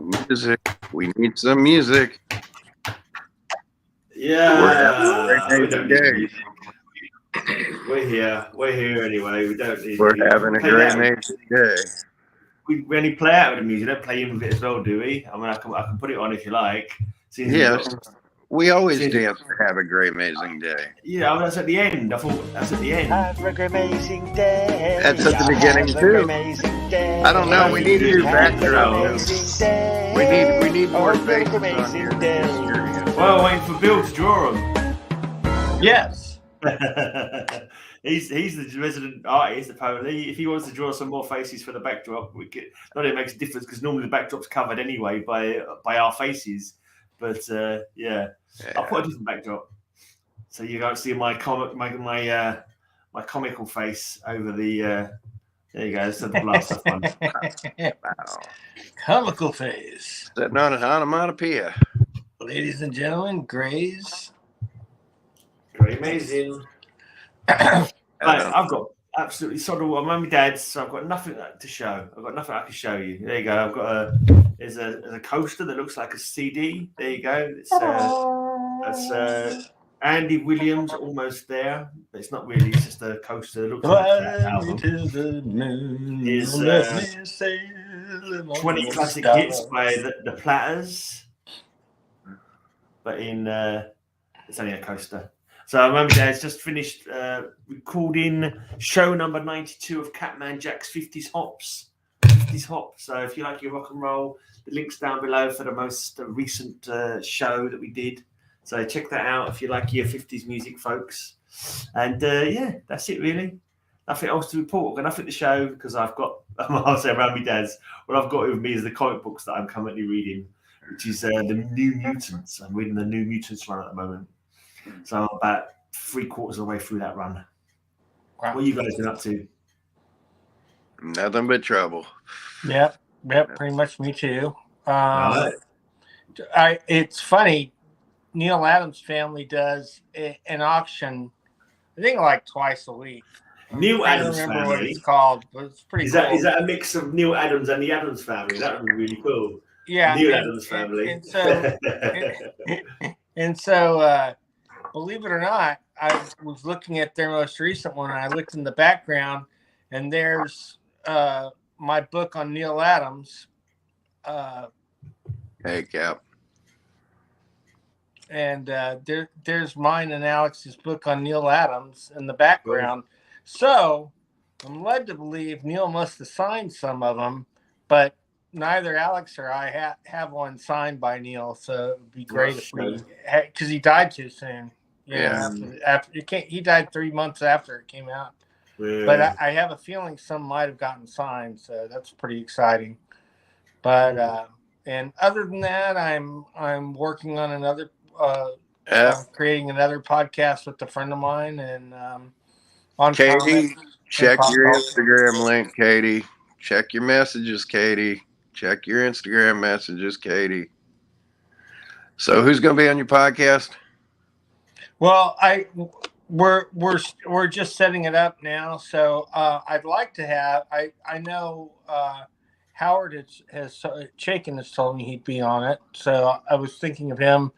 Music. We need some music. Yeah. We're here. We're here anyway. We don't need. We're having a great amazing day. We only play out with the music. Don't play in with it as well, do we? I mean, I can put it on if you like. Yes. We always dance to have a great amazing day. Yeah, well, that's at the end. I thought that's at the end. Have a great amazing day. That's at the beginning too. I don't know. We need to do background. We need more faces on here. Well, waiting for Bill to draw them. Yes. he's the resident artist apparently. If he wants to draw some more faces for the backdrop, we could. Not it makes a difference because normally the backdrop's covered anyway by our faces. But yeah. I'll put a different backdrop, so you can't see my comical face over the. There you go. That's the last one. Wow. Comical face. Sitting on an onomatopoeia. Ladies and gentlemen, Gray's. Great, amazing. I've got absolutely sort of. I'm my dad's, so I've got nothing to show. I've got nothing I can show you. There you go. I've got there's a coaster that looks like a CD. There you go. That's Andy Williams, almost there, but it's not really. It's just a coaster that looks like that album. The moon. Is 20 classic hits by the Platters, but in it's only a coaster. So I remember Dad's just finished recording show number 92 of Catman Jack's 50s Hops. 50s Hops. So if you like your rock and roll, the link's down below for the most recent show that we did. So check that out if you like your 50s music, folks. And yeah, that's it really. Nothing else to report. I've got nothing to show because I've got, I'll say around my dad's, what I've got with me is the comic books that I'm currently reading, which is the New Mutants. I'm reading the New Mutants run at the moment. So I'm about 3/4 of the way through that run. Wow. What are you guys been up to? Nothing but trouble. Yep, pretty much me too. It's funny. Neil Adams' family does an auction, I think like twice a week. Neil Adams remember family. What it's called, but it's pretty. Is cool. Is that a mix of Neil Adams and the Adams family? That would be really cool. Yeah, Neil Adams family. And so, believe it or not, I was looking at their most recent one. And I looked in the background, and there's my book on Neil Adams. Hey, Cap. And there's mine and Alex's book on Neil Adams in the background. Cool. So I'm led to believe Neil must have signed some of them, but neither Alex or I have one signed by Neil. So it would be great if we, because he died too soon. Yeah. He died 3 months after it came out. Yeah. But I have a feeling some might have gotten signed, so that's pretty exciting. But and other than that, I'm working on another. Creating another podcast with a friend of mine, and on Katie, check your Instagram link, Katie. Check your messages, Katie. Check your Instagram messages, Katie. So, who's going to be on your podcast? Well, we're just setting it up now. So, I'd like to have. I know Howard has Chaikin has told me he'd be on it. So I was thinking of him.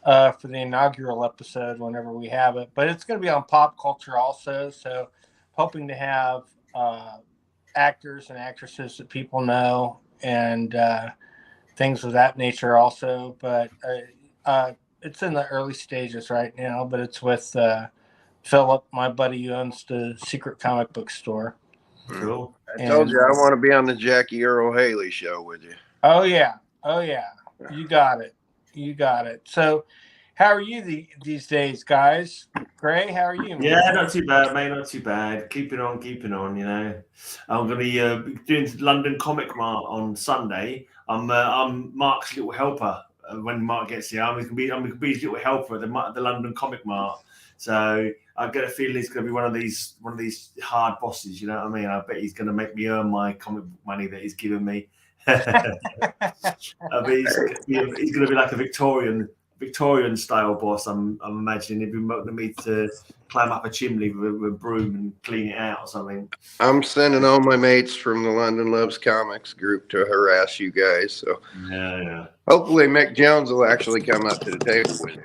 For the inaugural episode whenever we have it. But it's going to be on pop culture also. So hoping to have actors and actresses that people know and things of that nature also. But it's in the early stages right now. But it's with Philip, my buddy who owns the Secret Comic Book Store. Cool. I told you I want to be on the Jackie Earl Haley show with you. Oh, yeah. You got it. So, how are you these days, guys? Gray, how are you? Man? Yeah, not too bad, mate. Not too bad. Keeping on. You know, I'm going to be doing London Comic Mart on Sunday. I'm Mark's little helper. When Mark gets here, I'm going to be his little helper at the London Comic Mart. So I get a feeling he's going to be one of these hard bosses. You know what I mean? I bet he's going to make me earn my comic book money that he's given me. I mean, he's going to be like a Victorian Victorian style boss. I'm imagining he'd be wanting me to climb up a chimney with a broom and clean it out or something. I'm sending all my mates from the London Loves Comics group to harass you guys. So Yeah. hopefully Mick Jones will actually come up to the table with you.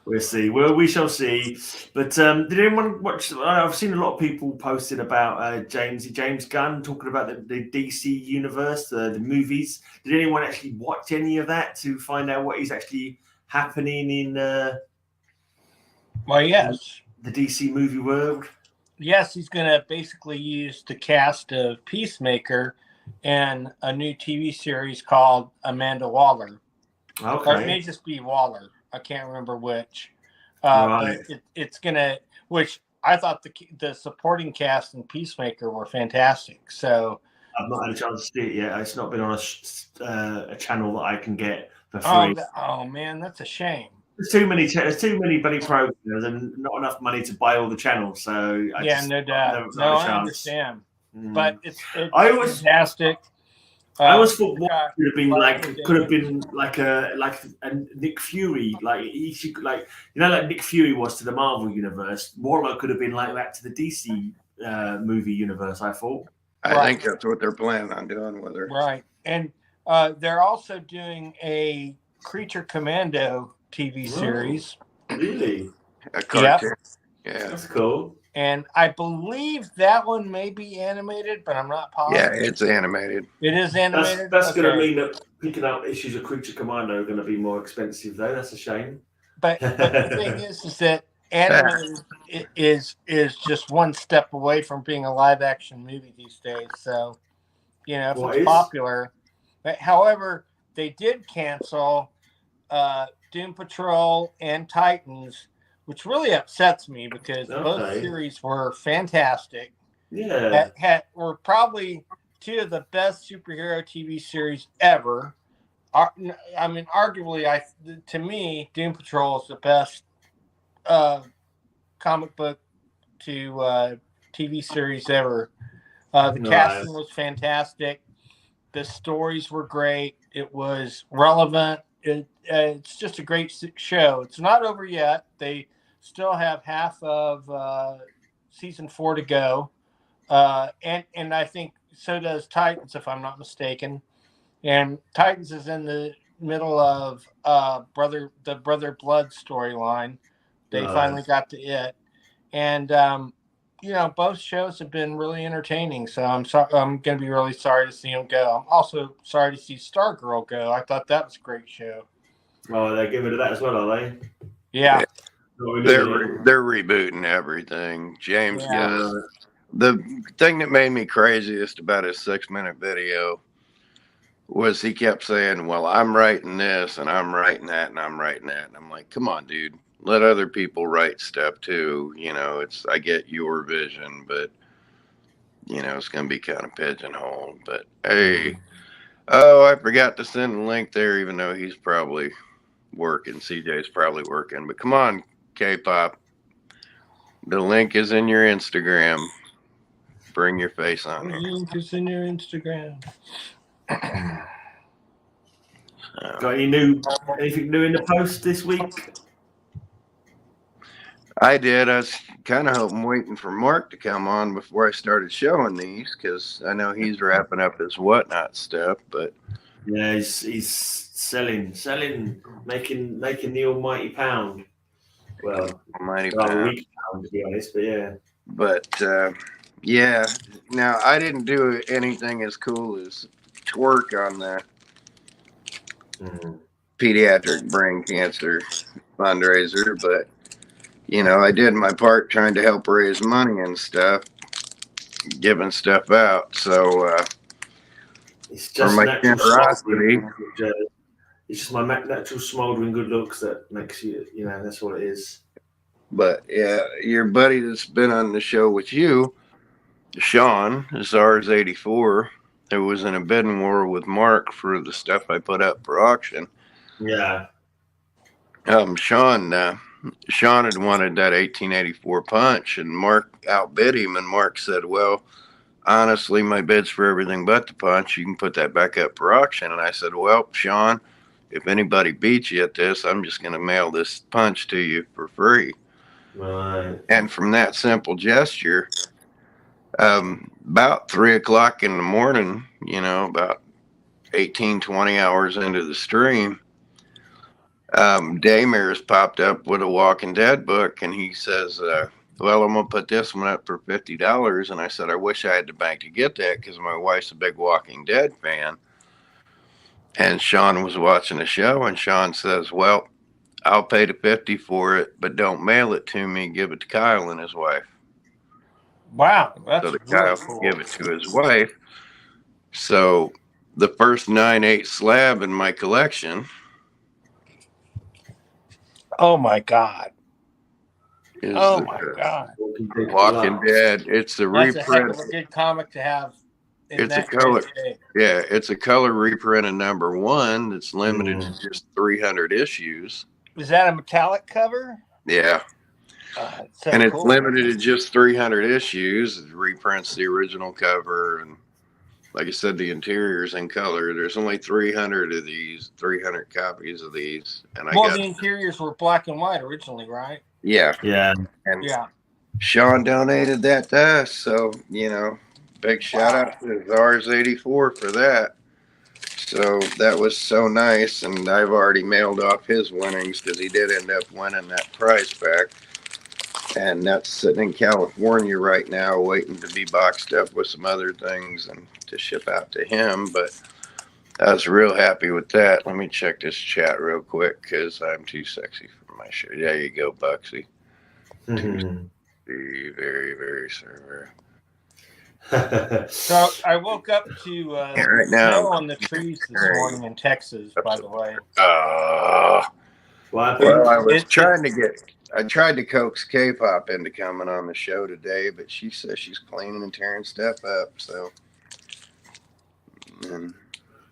We'll see. Well, we shall see. But did anyone watch? I've seen a lot of people posted about James Gunn talking about the DC universe, the movies. Did anyone actually watch any of that to find out what is actually happening in Well, yes. the DC movie world? Yes, he's going to basically use the cast of Peacemaker in a new TV series called Amanda Waller. Okay. Or it may just be Waller. I can't remember which. Right. But it's going to, which I thought the supporting cast in Peacemaker were fantastic. So I've not had a chance to see it yet. It's not been on a channel that I can get for free. Oh man, that's a shame. There's too many bloody programs and not enough money to buy all the channels. So no doubt. No, I understand. But it's fantastic. I always thought what could have been like a Nick Fury, like Nick Fury was to the Marvel universe. Warlock could have been like that to the DC movie universe. I thought. I think that's what they're planning on doing with her. Right, and they're also doing a Creature Commando TV series. Really? A cartoon. Yeah, that's cool. And I believe that one may be animated, but I'm not positive. Yeah, it's animated. It is animated. That's going to mean that picking up issues of Creature Commando are going to be more expensive, though. That's a shame. But the thing is that animated is just one step away from being a live action movie these days. So, if it's popular. But, however, they did cancel Doom Patrol and Titans, which really upsets me because both series were fantastic. Yeah. Were probably two of the best superhero TV series ever. I mean, arguably, to me, Doom Patrol is the best comic book to TV series ever. The casting was fantastic. The stories were great. It was relevant. It's just a great show. It's not over yet. They still have half of season 4 to go. And I think so does Titans, if I'm not mistaken. And Titans is in the middle of the Brother Blood storyline. They finally got to it. And, both shows have been really entertaining. So I'm going to be really sorry to see them go. I'm also sorry to see Stargirl go. I thought that was a great show. Oh, they're getting rid of that as well, are they? Yeah. They're rebooting everything. James Gunn. The thing that made me craziest about his 6-minute video was he kept saying, well, I'm writing this and I'm writing that and I'm writing that. And I'm like, come on, dude. Let other people write stuff too. I get your vision, but it's going to be kind of pigeonholed. But hey, I forgot to send a link there, even though he's probably working. CJ's probably working. But come on, K-pop. The link is in your Instagram. Bring your face on here. The link is in your Instagram. Got anything new in the post this week? I did. I was kind of waiting for Mark to come on before I started showing these because I know he's wrapping up his whatnot stuff. But yeah, he's selling, making the almighty pound. Well, almighty pound, to be honest, but yeah. But yeah, now I didn't do anything as cool as twerk on the pediatric brain cancer fundraiser, but I did my part trying to help raise money and stuff, giving stuff out. So it's just for my generosity, it's just my natural smoldering good looks that makes you, that's what it is. But yeah, your buddy that's been on the show with you, Sean, SARS-84, who was in a bidding war with Mark for the stuff I put up for auction. Yeah. Sean had wanted that 1884 punch, and Mark outbid him, and Mark said, well, honestly, my bid's for everything but the punch. You can put that back up for auction. And I said, well, Sean, if anybody beats you at this, I'm just going to mail this punch to you for free. Right. And from that simple gesture, about 3 o'clock in the morning, about 18, 20 hours into the stream, Daymare's popped up with a Walking Dead book, and he says, well, I'm going to put this one up for $50. And I said, I wish I had the bank to get that because my wife's a big Walking Dead fan. And Sean was watching the show, and Sean says, well, I'll pay the $50 for it, but don't mail it to me. Give it to Kyle and his wife. Wow. That's So the really Kyle cool. can give it to his wife. So the first 9/8 slab in my collection. Oh my God. Is Oh my God. Walking Dead. It's a That's reprint. a heck of a good comic to have. It's a color. Yeah, it's a color reprint of #1 that's limited to just 300 issues. Is that a metallic cover? Yeah. So and it's cool. limited to just 300 issues. It reprints the original cover, and like I said, the interior's in color. There's only 300 of these, 300 copies of these, and the interiors were black and white originally, right? Yeah, and Sean donated that to us, so big shout out to Zars84 for that. So that was so nice, and I've already mailed off his winnings because he did end up winning that prize back. And that's sitting in California right now, waiting to be boxed up with some other things and to ship out to him. But I was real happy with that. Let me check this chat real quick because I'm too sexy for my show. There you go, Bucksy. Very, very server. So I woke up to right now, snow on the trees this morning in Texas, by the way. Well, I tried to coax K-pop into coming on the show today, but she says she's cleaning and tearing stuff up. So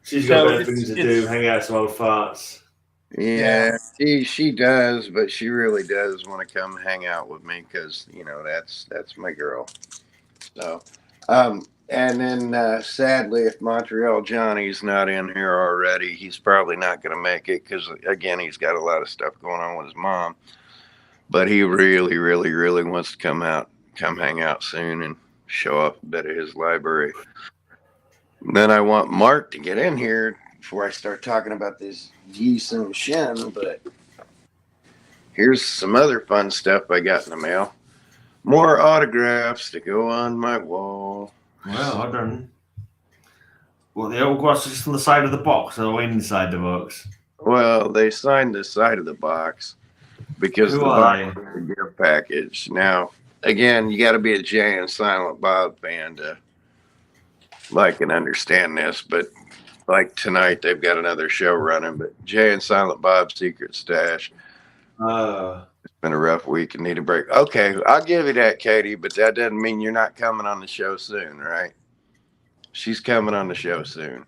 she's got better things to do, hang out some old farts. Yeah, she does, but she really does want to come hang out with me because that's my girl. So, and then sadly, if Montreal Johnny's not in here already, he's probably not going to make it because again, he's got a lot of stuff going on with his mom. But he really, really, really wants to come hang out soon and show off a bit of his library. And then I want Mark to get in here before I start talking about this geese and shin. But here's some other fun stuff I got in the mail. More autographs to go on my wall. Well, I don't. Well, the autographs are just on the side of the box or inside the box? Well, they signed the side of the box. Because the box is a gift package. Now, again, you got to be a Jay and Silent Bob fan to like and understand this. But like tonight, they've got another show running. But Jay and Silent Bob's Secret Stash. It's been a rough week and need a break. Okay, I'll give you that, Katie. But that doesn't mean you're not coming on the show soon, right? She's coming on the show soon.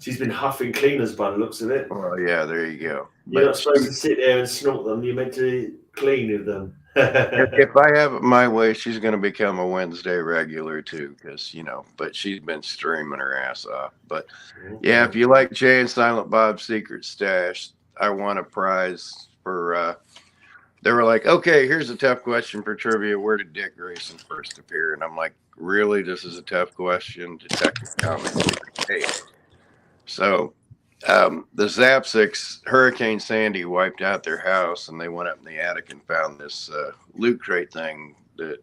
She's been huffing cleaners by the looks of it. Well, yeah, there you go. You're not supposed to sit there and snort them. You're meant to clean with them. If I have it my way, she's going to become a Wednesday regular too, because but she's been streaming her ass off. But yeah, if you like Jay and Silent Bob's Secret Stash, I won a prize for. They were like, okay, here's a tough question for trivia. Where did Dick Grayson first appear? And I'm like, really? This is a tough question. Detective Comics. Hey. So the Zapsicks, Hurricane Sandy wiped out their house, and they went up in the attic and found this loot crate thing that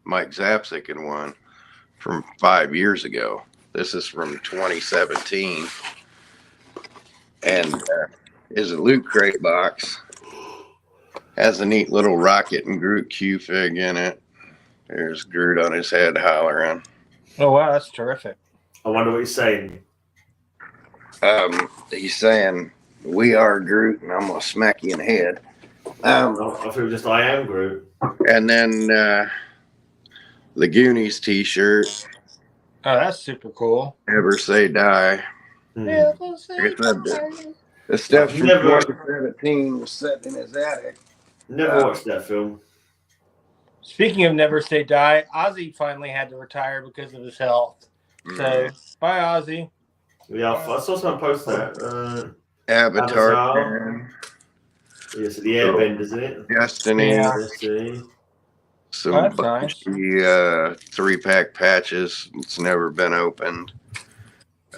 Mike Zapsic had won from 5 years ago. This is from 2017, and is a loot crate box. Has a neat little Rocket and Groot Q-Fig in it. There's Groot on his head hollering. Oh, wow, that's terrific. I wonder what he's saying. He's saying, we are Groot, and I'm going to smack you in the head. I feel just I am Groot. And then the Goonies t-shirt. Oh, that's super cool. Never Say Die. Never say the stuff from 2017 was set in his attic. Never watched that film. Speaking of Never Say Die, Ozzy finally had to retire because of his health. So, bye, Ozzy. Yeah, I saw someone post that. Avatar. Yes, the Airbenders, isn't it? Destiny. Yeah. Destiny. Some That's nice. 3-pack patches. It's never been opened.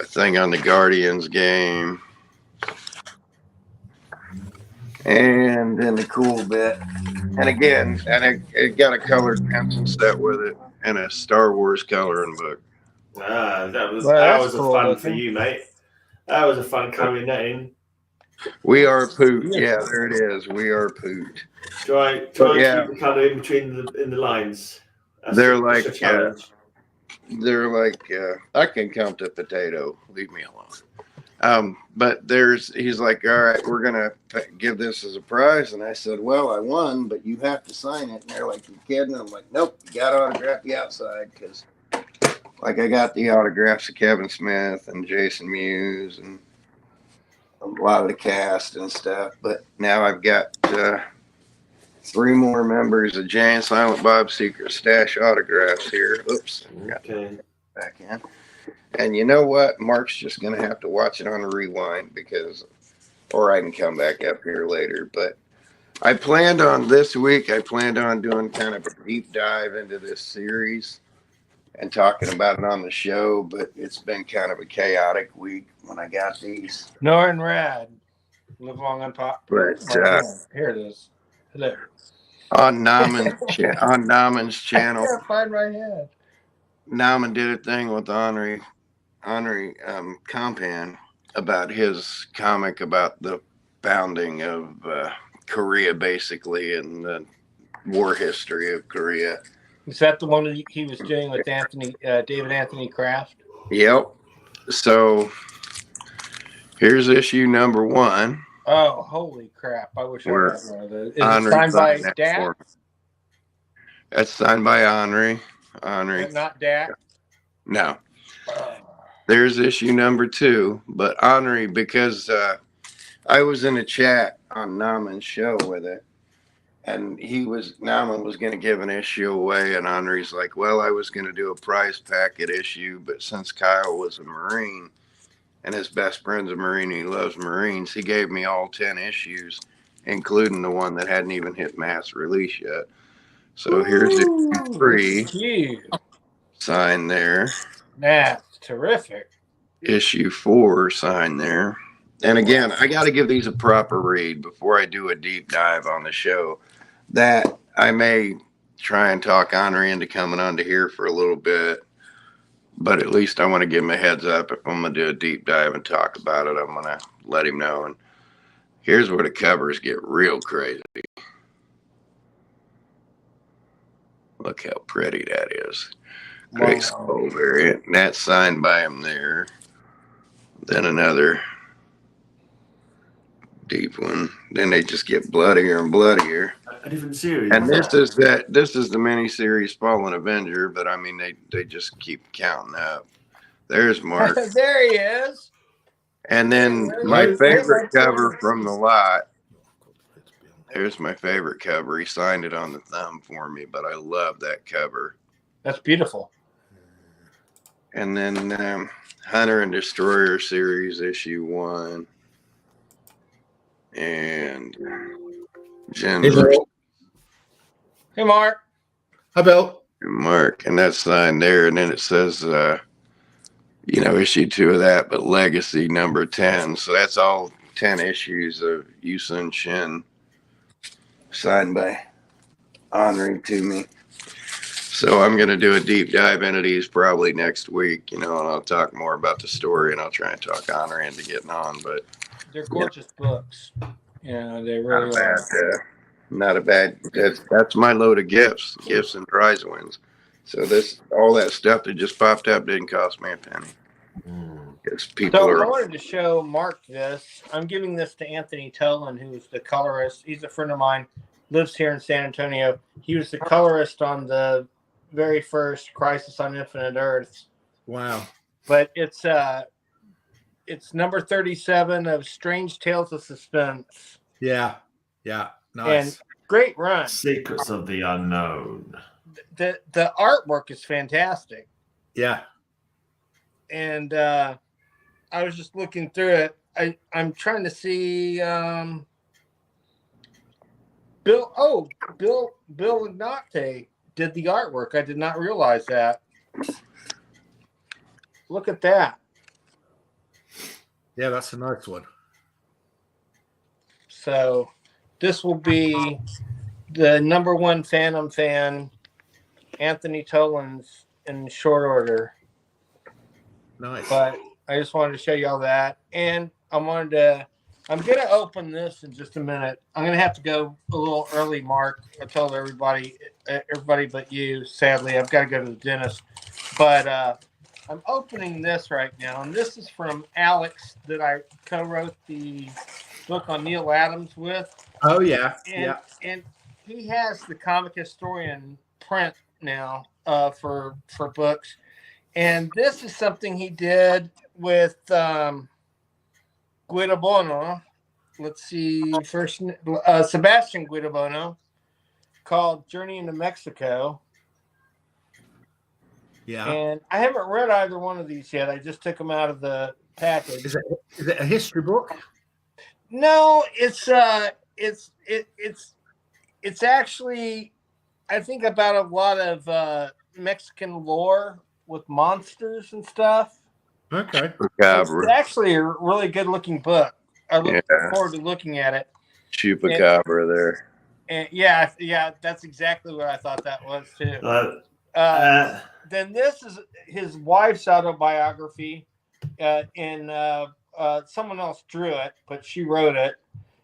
A thing on the Guardians game. And then the cool bit. And again, it got a colored pencil set with it and a Star Wars coloring book. That was cool a fun looking. for you, mate. That was a fun coloring that in. We are poot. Yeah, there it is. We are poot. Try and keep the colour in between the lines. They're That's like a challenge. I can count a potato. Leave me alone. But he's like, all right, we're gonna give this as a prize, and I said, well, I won, but you have to sign it. And they're like, you kidding? I'm like, nope, you got to autograph the outside because, like, I got the autographs of Kevin Smith and Jason Mewes and a lot of the cast and stuff. But now I've got 3 more members of Jay and Silent Bob's Secret Stash autographs here. Oops. Okay. Back in. And you know what? Mark's just going to have to watch it on a rewind or I can come back up here later. But I planned on doing kind of a deep dive into this series and talking about it on the show. But it's been kind of a chaotic week when I got these. Nor and Rad. Live long on top. But here it is. Hello. On Naman's channel. I can't find my head. Naman did a thing with Henri Compan about his comic about the founding of Korea, basically, and the war history of Korea. Is that the one that he was doing with David Anthony Kraft? Yep. So here's issue number 1. Oh, holy crap. I wish I had one of those. Is it Henri signed by Dak? That's signed by Henri. Not Dak? No. There's issue number 2. But Henri, because I was in a chat on Naman's show with it, and Naman was going to give an issue away, and Henri's like, well, I was going to do a prize packet issue, but since Kyle was a Marine, and his best friend's a Marine, he loves Marines, he gave me all 10 issues, including the one that hadn't even hit mass release yet. So here's issue 3. Cute. Signed there. That's terrific. Issue 4 signed there. And again, I got to give these a proper read before I do a deep dive on the show. That I may try and talk Henri into coming on to here for a little bit. But at least I want to give him a heads up. If I'm going to do a deep dive and talk about it, I'm going to let him know. And here's where the covers get real crazy. Look how pretty that is. Great skull variant. And that's signed by him there. Then another deep one. Then they just get bloodier and bloodier. A different series. And this is the mini-series Fallen Avenger, but I mean they just keep counting up. There's Mark. There he is. And then my favorite cover from the lot. There's my favorite cover. He signed it on the thumb for me, but I love that cover. That's beautiful. And then Hunter and Destroyer series issue 1. And Jen. Hey, Mark. Hi, Bill. Mark, and that's signed there, and then it says, issue 2 of that, but Legacy number 10. So that's all 10 issues of Yusun Shin signed by Henri to me. So I'm going to do a deep dive into these probably next week, and I'll talk more about the story, and I'll try and talk Henri into getting on. But they're gorgeous books. They really are. Not a bad. That's my load of gifts and prize wins. So all that stuff that just popped up didn't cost me a penny. I wanted to show Mark this. I'm giving this to Anthony Tolan, who's the colorist. He's a friend of mine, lives here in San Antonio. He was the colorist on the very first Crisis on Infinite Earths. Wow. But it's number 37 of Strange Tales of Suspense. Yeah. Nice. And great run. Secrets of the Unknown. The artwork is fantastic. Yeah. And I was just looking through it. I'm trying to see Bill Ignate did the artwork. I did not realize that. Look at that. Yeah, that's a nice one. So this will be the #1 Phantom fan, Anthony Tolan's, in short order. Nice. But I just wanted to show you all that. And I'm going to open this in just a minute. I'm going to have to go a little early, Mark. I told everybody but you, sadly. I've got to go to the dentist. But I'm opening this right now. And this is from Alex that I co-wrote the book on Neil Adams with. Oh, yeah. And he has the Comic Historian print now for books. And this is something he did with Guidabono. Let's see, first Sebastian Guidabono, called Journey into Mexico. Yeah. And I haven't read either one of these yet. I just took them out of the package. Is it a history book? No, it's actually, I think, about a lot of Mexican lore with monsters and stuff. Okay. It's actually a really good looking book. I look forward to looking at it. Chupacabra there. And yeah, that's exactly what I thought that was too. Then this is his wife's autobiography, and someone else drew it, but she wrote it.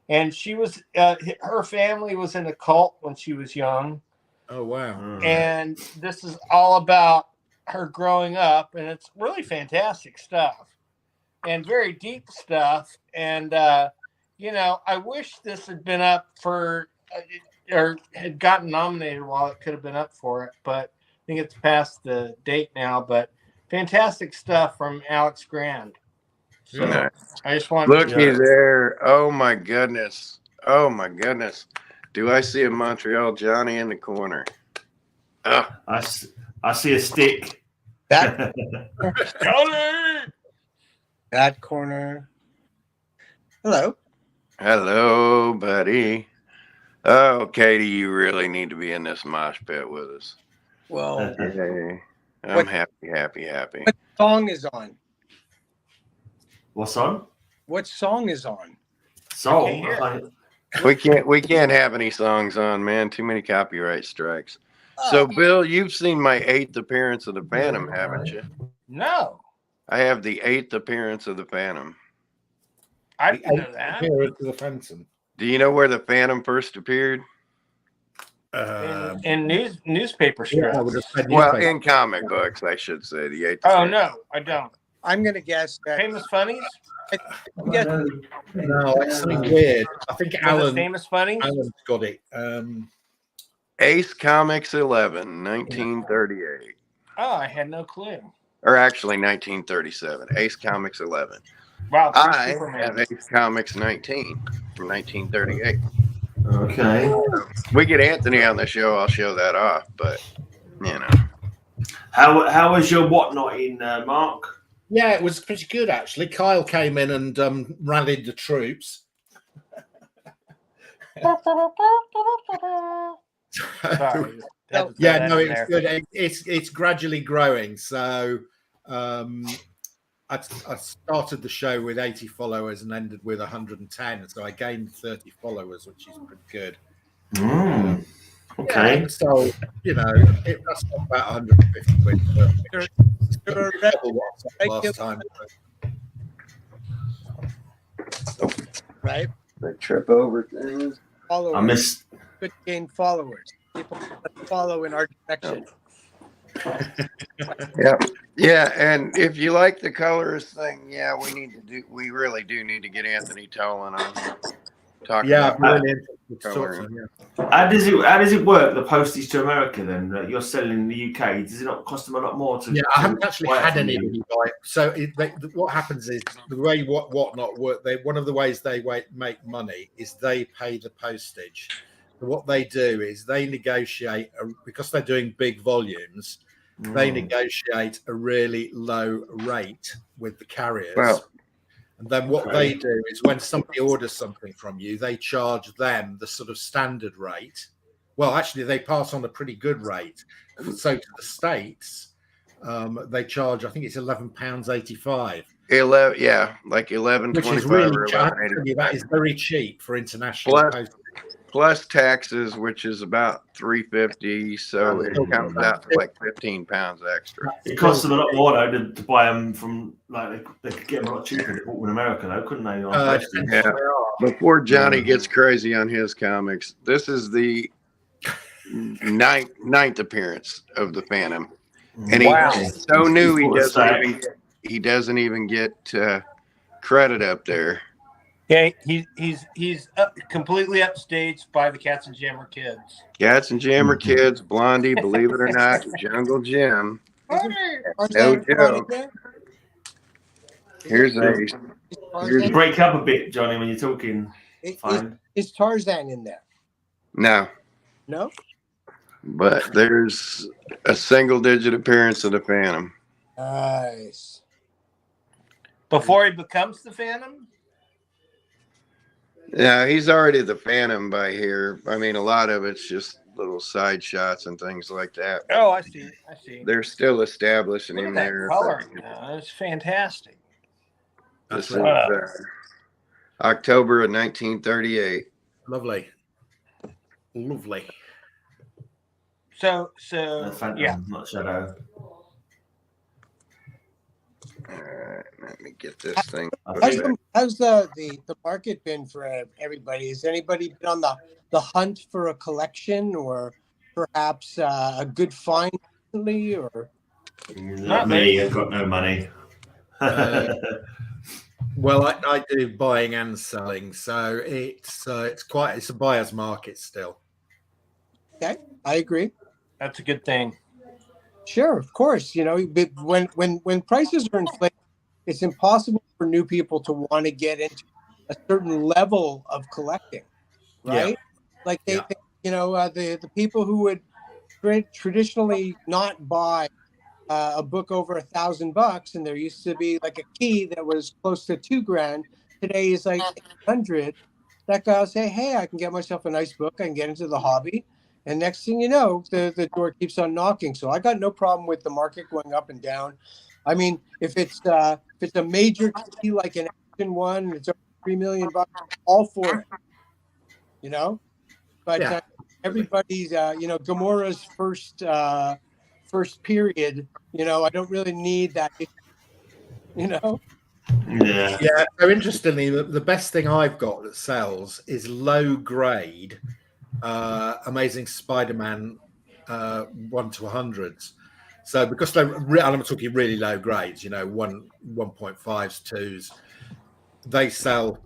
And she was her family was in a cult when she was young. Oh wow! And this is all about her growing up, and it's really fantastic stuff and very deep stuff. And I wish this had been up for or had gotten nominated while it could have been up for it, but I think it's past the date now. But fantastic stuff from Alex Grand. So Nice. I just wanted looky there. Oh my goodness. Do I see a Montreal Johnny in the corner? Oh. I see a stick. That corner. Hello, buddy. Oh, Katie, you really need to be in this mosh pit with us. Well, hey, I'm happy. What song is on? What's on? What song is on? Song. We can't have any songs on, man. Too many copyright strikes. So, Bill, you've seen my 8th appearance of the Phantom, haven't you? No. I have the 8th appearance of the Phantom. I didn't know that. Appearance of the Phantom. Do you know where the Phantom first appeared? In newspaper strips. Well, in comic books, I should say. The 8th. Oh, no, I don't. I'm going to guess that. Famous Funnies? No, it's something weird. I think Alan. Famous Funnies? Alan's got it. Ace Comics 11, 1938. Oh, I had no clue. Or actually, 1937. Ace Comics 11. Wow. I have Ace Comics 19 from 1938. Okay. We get Anthony on the show. I'll show that off, but How was your whatnot in, Mark? Yeah, it was pretty good actually. Kyle came in and rallied the troops. Sorry. Yeah, no, it was good. It's gradually growing. So I started the show with 80 followers and ended with 110. So I gained 30 followers, which is pretty good. Okay. Yeah, so, it cost about 150 quid. Last time. Right? They trip over things. Followers. I missed. Could gain followers. People follow in our direction. Yeah, and if you like the colorist thing, we really do need to get Anthony Tolan on. How does it work? The postage to America, then you're selling in the UK. Does it not cost them a lot more to? Yeah, I haven't actually had anybody buy it. So what happens is the way whatnot work. One of the ways they make money is they pay the postage. So what they do is they negotiate because they're doing big volumes. They negotiate a really low rate with the carriers. Well, And then what they do is when somebody orders something from you, they charge them the sort of standard rate. Well, actually, they pass on a pretty good rate. So to the States, they charge, I think it's £11.85. 11, yeah, like 11, which is 25 really, or that is very cheap for international postage. Plus taxes, which is about $3.50, so it comes out to like £15 extra. It costs them a lot more though to buy them from, like they could get them a lot cheaper if they bought them in America though, couldn't they? Yeah. Before Johnny gets crazy on his comics, this is the ninth appearance of the Phantom, and he's so new he doesn't even get credit up there. Yeah, he's completely upstaged by the Cats and Jammer Kids. Cats and Jammer Kids, Blondie, believe it or not, Jungle Jim. No joke. Here's You break up a bit, Johnny, when you're talking. Is Tarzan in there? No. No? But there's a single-digit appearance of the Phantom. Nice. Before he becomes the Phantom? Yeah, he's already the Phantom by here. I mean, a lot of it's just little side shots and things like that. Oh, I see. They're still establishing him there. Coloring now. That's fantastic. This is October of 1938. Lovely. So Phantom, yeah, not Shadow. All right, let me get this thing. How's the market been for everybody? Has anybody been on the hunt for a collection, or perhaps a good find recently? Or not me. I've got no money. Well, I do buying and selling, so it's a buyer's market still. Okay, I agree. That's a good thing. Sure, of course. You know, but when prices are inflated, it's impossible for new people to want to get into a certain level of collecting, right? Yeah. Like they you know, the people who would traditionally not buy a book over $1,000, and there used to be like a key that was close to $2,000. Today is like 800. That guy will say, "Hey, I can get myself a nice book. I can get into the hobby." And next thing you know, the door keeps on knocking. So I got no problem with the market going up and down. I mean, if it's a major key like an Action one, and it's over $3 million, all for it. You know, but everybody's you know, Gamora's first period. You know, I don't really need that. You know. Yeah. So interestingly, the best thing I've got that sells is low grade. Amazing Spider-Man 1 to 100s. So because I'm talking really low grades, you know, 1.5s, 2s, they sell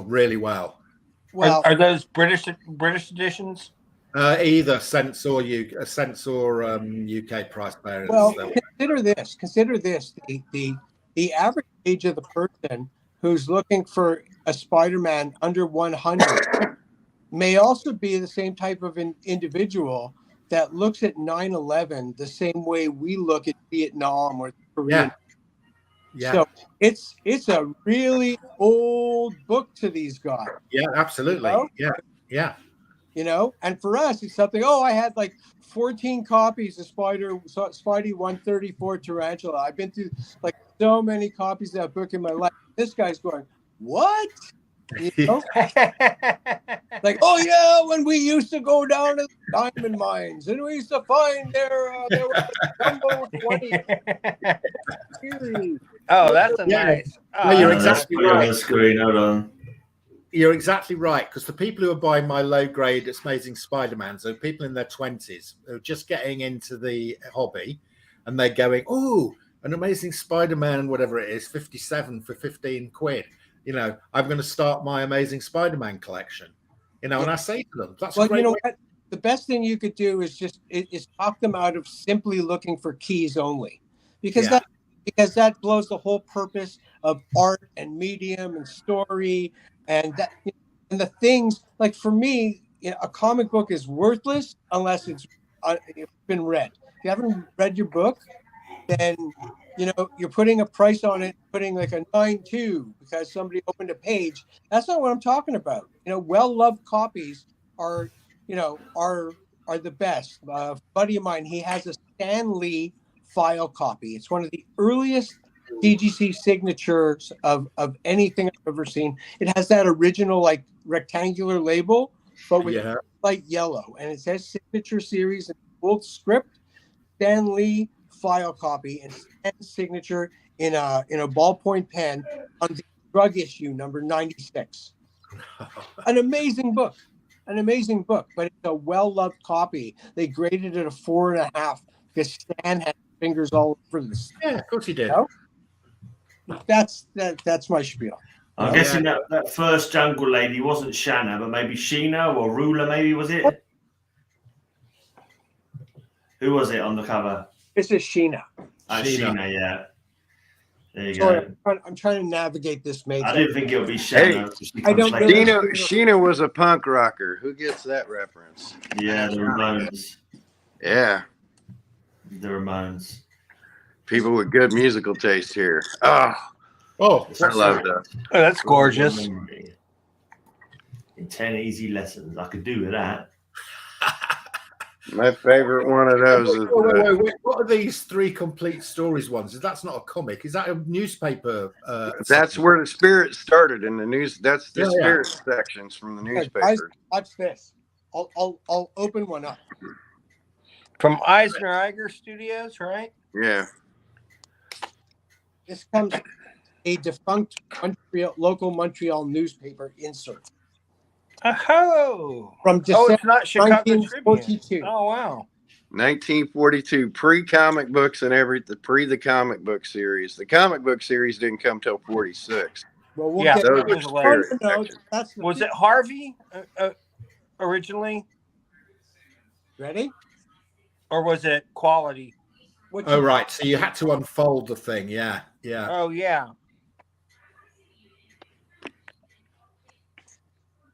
really well. Well, are those British editions? Either Sense or UK price bearers. Well, consider this. The average age of the person who's looking for a Spider-Man under 100 may also be the same type of an individual that looks at 9/11 the same way we look at Vietnam or Korea. Yeah. So it's a really old book to these guys. Yeah, absolutely. You know? Yeah. You know, and for us, it's something. Oh, I had like 14 copies of Spidey 134 Tarantula. I've been through like so many copies of that book in my life. This guy's going, what? You know? Like, oh yeah, when we used to go down to the diamond mines and we used to find there was a jumbo 20. Oh, that's a nice. Oh, you're exactly right. Screen. Hold on. You're exactly right, because the people who are buying my low grade Amazing Spider-Man, so people in their 20s who are just getting into the hobby, and they're going, oh, an Amazing Spider-Man, whatever it is, 57 for 15 quid. You know, I'm going to start my Amazing Spider-Man collection. You know, and I say to them, that's a great way. What? The best thing you could do is just talk them out of simply looking for keys only, because that blows the whole purpose of art and medium and story and that, and the things. Like for me, you know, a comic book is worthless unless it's been read. If you haven't read your book, then you're putting a price on it, putting like a 9.2 because somebody opened a page. That's not what I'm talking about. Well-loved copies are the best. A buddy of mine, he has a Stan Lee file copy. It's one of the earliest DGC signatures of anything I've ever seen. It has that original like rectangular label, but with light yellow, and it says signature series in full script. Stan Lee file copy and Stan's signature in a ballpoint pen on the drug issue number 96. An amazing book, but it's a well-loved copy. They graded it a 4.5 because Stan had fingers all over this. Yeah, of course he did. That's my spiel. I'm guessing that first jungle lady wasn't Shanna, but maybe Sheena or Ruler, maybe, was it? Who was it on the cover? This is Sheena. Sheena, yeah. There you Sorry, go. I'm trying to navigate this matrix. I didn't think it would be Shanna. I don't know. Sheena was a punk rocker. Who gets that reference? Yeah, the Ramones. Yeah. The Ramones. People with good musical taste here. I love that. Oh, that's gorgeous. In 10 easy lessons. I could do with that. My favorite one of those is. Wait. What are these 3 complete stories ones? That's not a comic. Is that a newspaper? That's where the spirit started in the news. That's the spirit sections from the newspaper. Guys, watch this. I'll open one up. From Eisner Iger Studios, right? Yeah. This comes from a defunct local Montreal newspaper insert. Oh, From December it's not Chicago Tribune. 1942. Oh, wow. 1942, pre-comic books and everything, the comic book series. The comic book series didn't come till 46. Well, we'll Yeah, get those to are it. spirit No, sections. that's the Was it Harvey originally, ready? or was it Quality? Oh, right. So you had to unfold the thing. Yeah. Oh, yeah.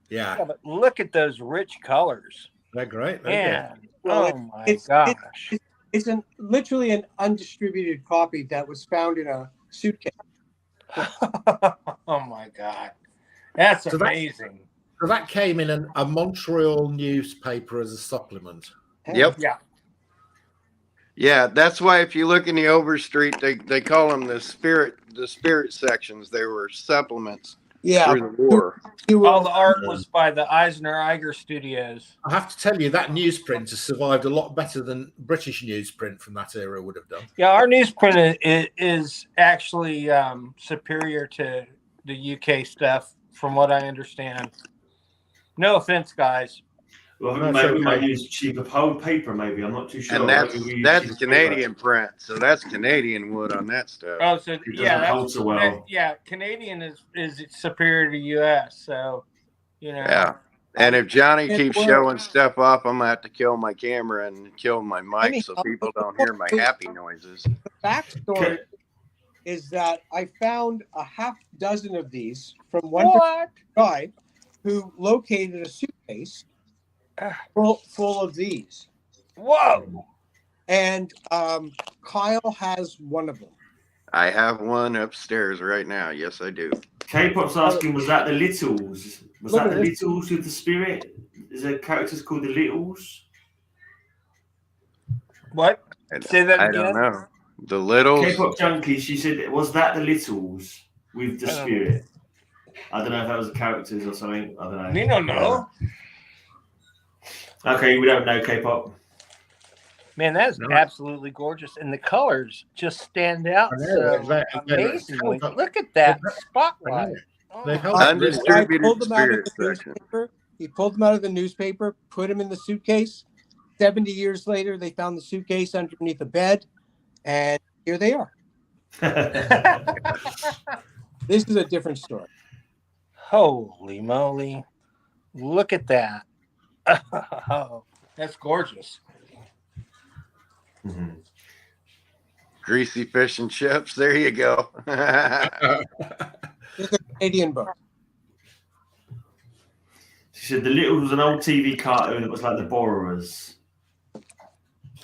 Yeah. Yeah, but look at those rich colors. They're great. Man. Well, Oh, my gosh. It's literally an undistributed copy that was found in a suitcase. Oh, my God. That's amazing. So that came in a Montreal newspaper as a supplement. Yep. Yeah. Yeah, that's why if you look in the Overstreet, they call them the spirit sections. They were supplements through the war. All the art was by the Eisner Iger Studios. I have to tell you, that newsprint has survived a lot better than British newsprint from that era would have done. Yeah, our newsprint is actually superior to the UK stuff, from what I understand. No offense, guys. Well, maybe we might use cheaper whole paper, maybe. I'm not too sure. And that's Canadian print, so that's Canadian wood on that stuff. Oh, so hold so well. Canadian is superior to US, so Yeah. And if Johnny keeps showing stuff off, I'm gonna have to kill my camera and kill my mic so people don't hear my happy noises. The backstory is that I found a half dozen of these from one guy who located a suitcase full of these. Whoa! And Kyle has one of them. I have one upstairs right now. Yes, I do. K-pop's asking, was that the Littles? Was that the Littles with the spirit? Is there characters called the Littles? What? Say that I again. don't know. The Littles. K-pop junkie. She said, was that the Littles with the spirit? I don't know if that was the characters or something. I don't know. We don't know. Okay, we don't know K-pop. Man, that is absolutely gorgeous, and the colors just stand out so amazingly. Look at that spotlight. Undistributed spirit section. He pulled them out of the newspaper, put them in the suitcase. 70 years later, they found the suitcase underneath the bed, and here they are. This is a different story. Holy moly. Look at that. Oh, that's gorgeous. Mm-hmm. Greasy fish and chips. There you go. It's a Canadian book. She said the Littles was an old TV cartoon that was like the Borrowers.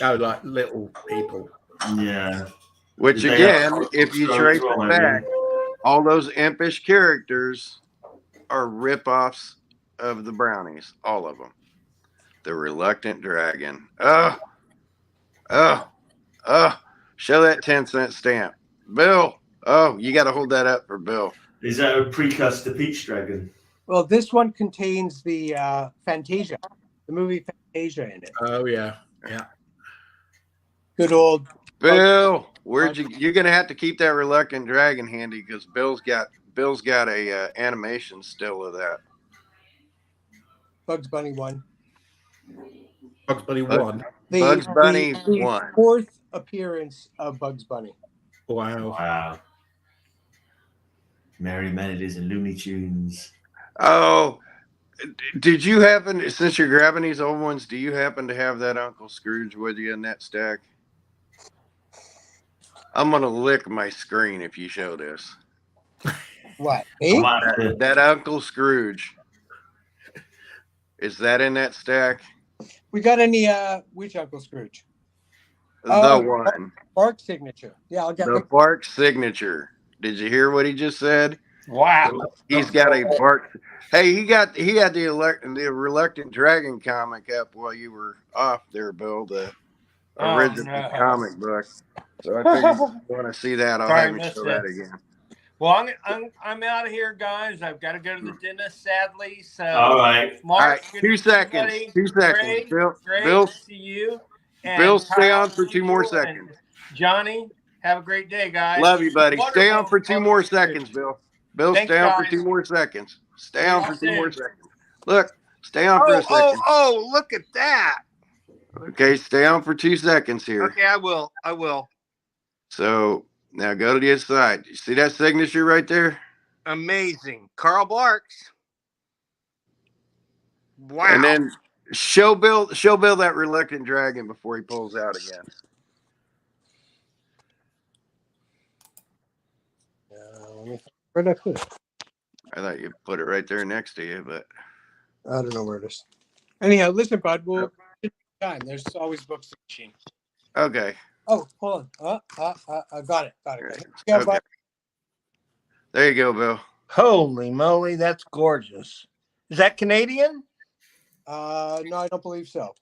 Oh, like little people. Yeah. Which Did they again, have if you Strokes trace as well, it maybe? back, all those impish characters are rip-offs of the brownies. All of them. The Reluctant Dragon. Oh. Show that 10-cent stamp. Bill. Oh, you got to hold that up for Bill. Is that a precursor to Peach Dragon? Well, this one contains the Fantasia, the movie Fantasia in it. Oh yeah, yeah. Good old Bill, you're going to have to keep that Reluctant Dragon handy because Bill's got a animation still of that. Bugs Bunny 1. Bugs Bunny 1. Bugs Bunny the 1. fourth appearance of Bugs Bunny. Wow. Wow. Merry Melodies and Looney Tunes. Oh, did you happen, since you're grabbing these old ones, do you happen to have that Uncle Scrooge with you in that stack? I'm going to lick my screen if you show this. What? Me? That Uncle Scrooge. Is that in that stack? We got any which Uncle Scrooge? The one. Bark signature. Yeah, I'll get The Bark signature. Did you hear what he just said? Wow. He's got a Bark. Hey, he had the Reluctant Dragon comic up while you were off there, Bill. The original comic book. So I figured if you want to see that, I'll have you show that again. Well, I'm out of here, guys. I've got to go to the dentist, sadly. So, all right. Mark, All right, 2 seconds. 2 seconds. Bill, to see you. And Bill, stay Kyle, on for 2 more seconds. Johnny, have a great day, guys. Love you, buddy. Wonderful. Stay on for 2 more seconds, Bill. Bill, Thanks, stay on for guys. 2 more seconds. Stay See on y'all for 2 more soon. seconds. Look, stay on for a second. Oh, look at that. Okay, stay on for 2 seconds here. Okay, I will. So now go to the other side. You see that signature right there? Amazing. Carl Barks. Wow. And then show Bill that Reluctant Dragon before he pulls out again. Where'd I put it? I thought you put it right there next to you, but I don't know where it is. Anyhow, listen, bud. We'll time. There's always books in the machine. okay. Oh, hold on. I got it. Okay. Yeah, bud. There you go, Bill. Holy moly, that's gorgeous. Is that Canadian? No, I don't believe so.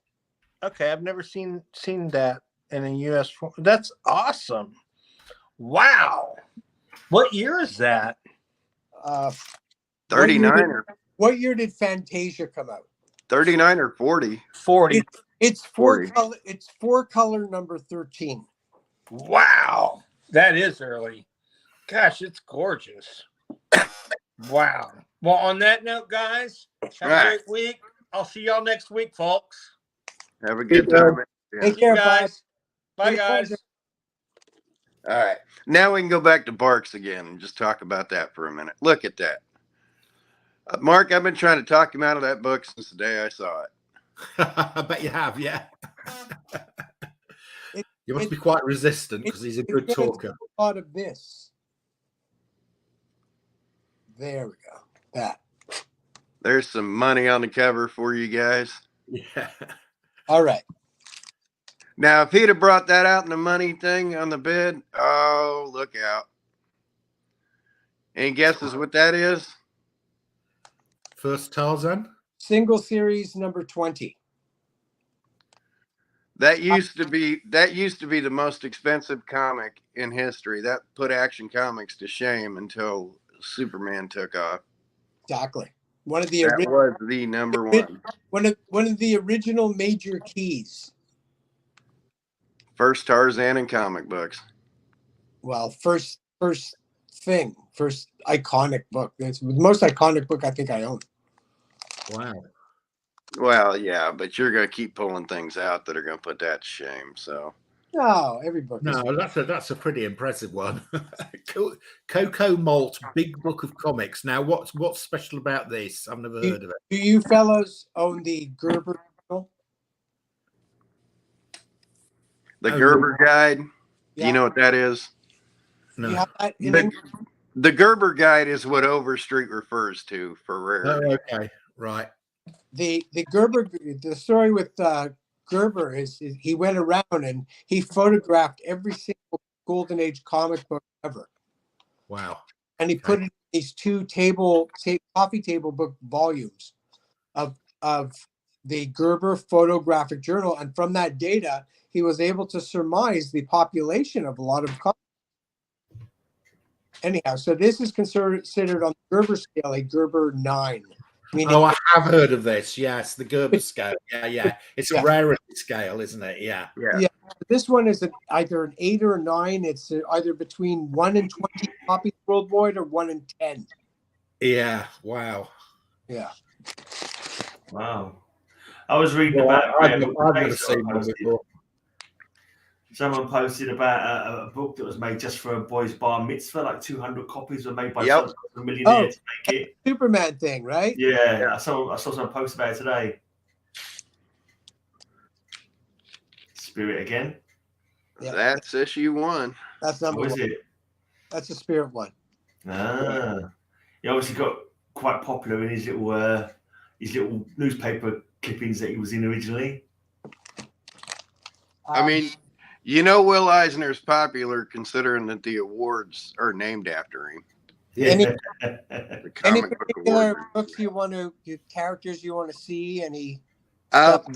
Okay, I've never seen that in a U.S. form. That's awesome. Wow. What year is that? 39 or What year did Fantasia come out? 39 or 40. 40. It's 40. color. It's 4-color number 13. Wow. That is early. Gosh, it's gorgeous. Wow. Well, on that note, guys, have a great week. I'll see y'all next week, folks. Have a good time. Yeah. Take care, guys. bye. Bye, guys. All right. Now we can go back to Barks again and just talk about that for a minute. Look at that. Mark, I've been trying to talk him out of that book since the day I saw it. I bet you have, yeah. You must be quite resistant because he's a good talker. A lot of this. There we go. That. There's some money on the cover for you guys. Yeah. All right. Now, if he'd have brought that out in the money thing on the bid, oh, look out. Any guesses what that is? First Tarzan. Single series number 20. That used to be the most expensive comic in history. That put Action Comics to shame until Superman took off. Exactly. One of the That was the number one. one of the original major keys. First Tarzan in comic books. Well, first iconic book. It's the most iconic book I think I own. Wow. Well, yeah, but you're gonna keep pulling things out that are gonna put that to shame. So No, every book. No, that's a pretty impressive one. Cocoa Malt, Big Book of Comics. Now, what's special about this? I've never heard of it. Do you fellows own the Gerber journal? the Gerber Guide. Yeah. You know what that is? Do you No. have that in The, English? the Gerber Guide is what Overstreet refers to for rarity. Oh, okay, right. The Gerber, the story with Gerber is he went around and he photographed every single golden age comic book ever. Wow. And he put it in these two coffee table book volumes of the Gerber Photographic Journal. And from that data, he was able to surmise the population of a lot of comics. Anyhow, so this is considered on the Gerber scale a Gerber 9. I have heard of this. Yes, the Gerber scale. Yeah. It's a rarity scale, isn't it? Yeah. This one is either an 8 or a 9. It's either between 1 and 20 copies worldwide or 1 and 10. Yeah. Wow. Yeah. Wow. I was reading about. I've never seen one before. Someone posted about a book that was made just for a boy's bar mitzvah. Like 200 copies were made by some millionaire to make it. Superman thing, right? Yeah. I saw someone post about it today. Spirit again. Yeah. That's issue 1. That's number 1. What is it? That's the Spirit one. He obviously got quite popular in his little newspaper clippings that he was in originally. I mean, you know, Will Eisner's popular considering that the awards are named after him. Any The comic book particular awards. books characters you want to see? Any?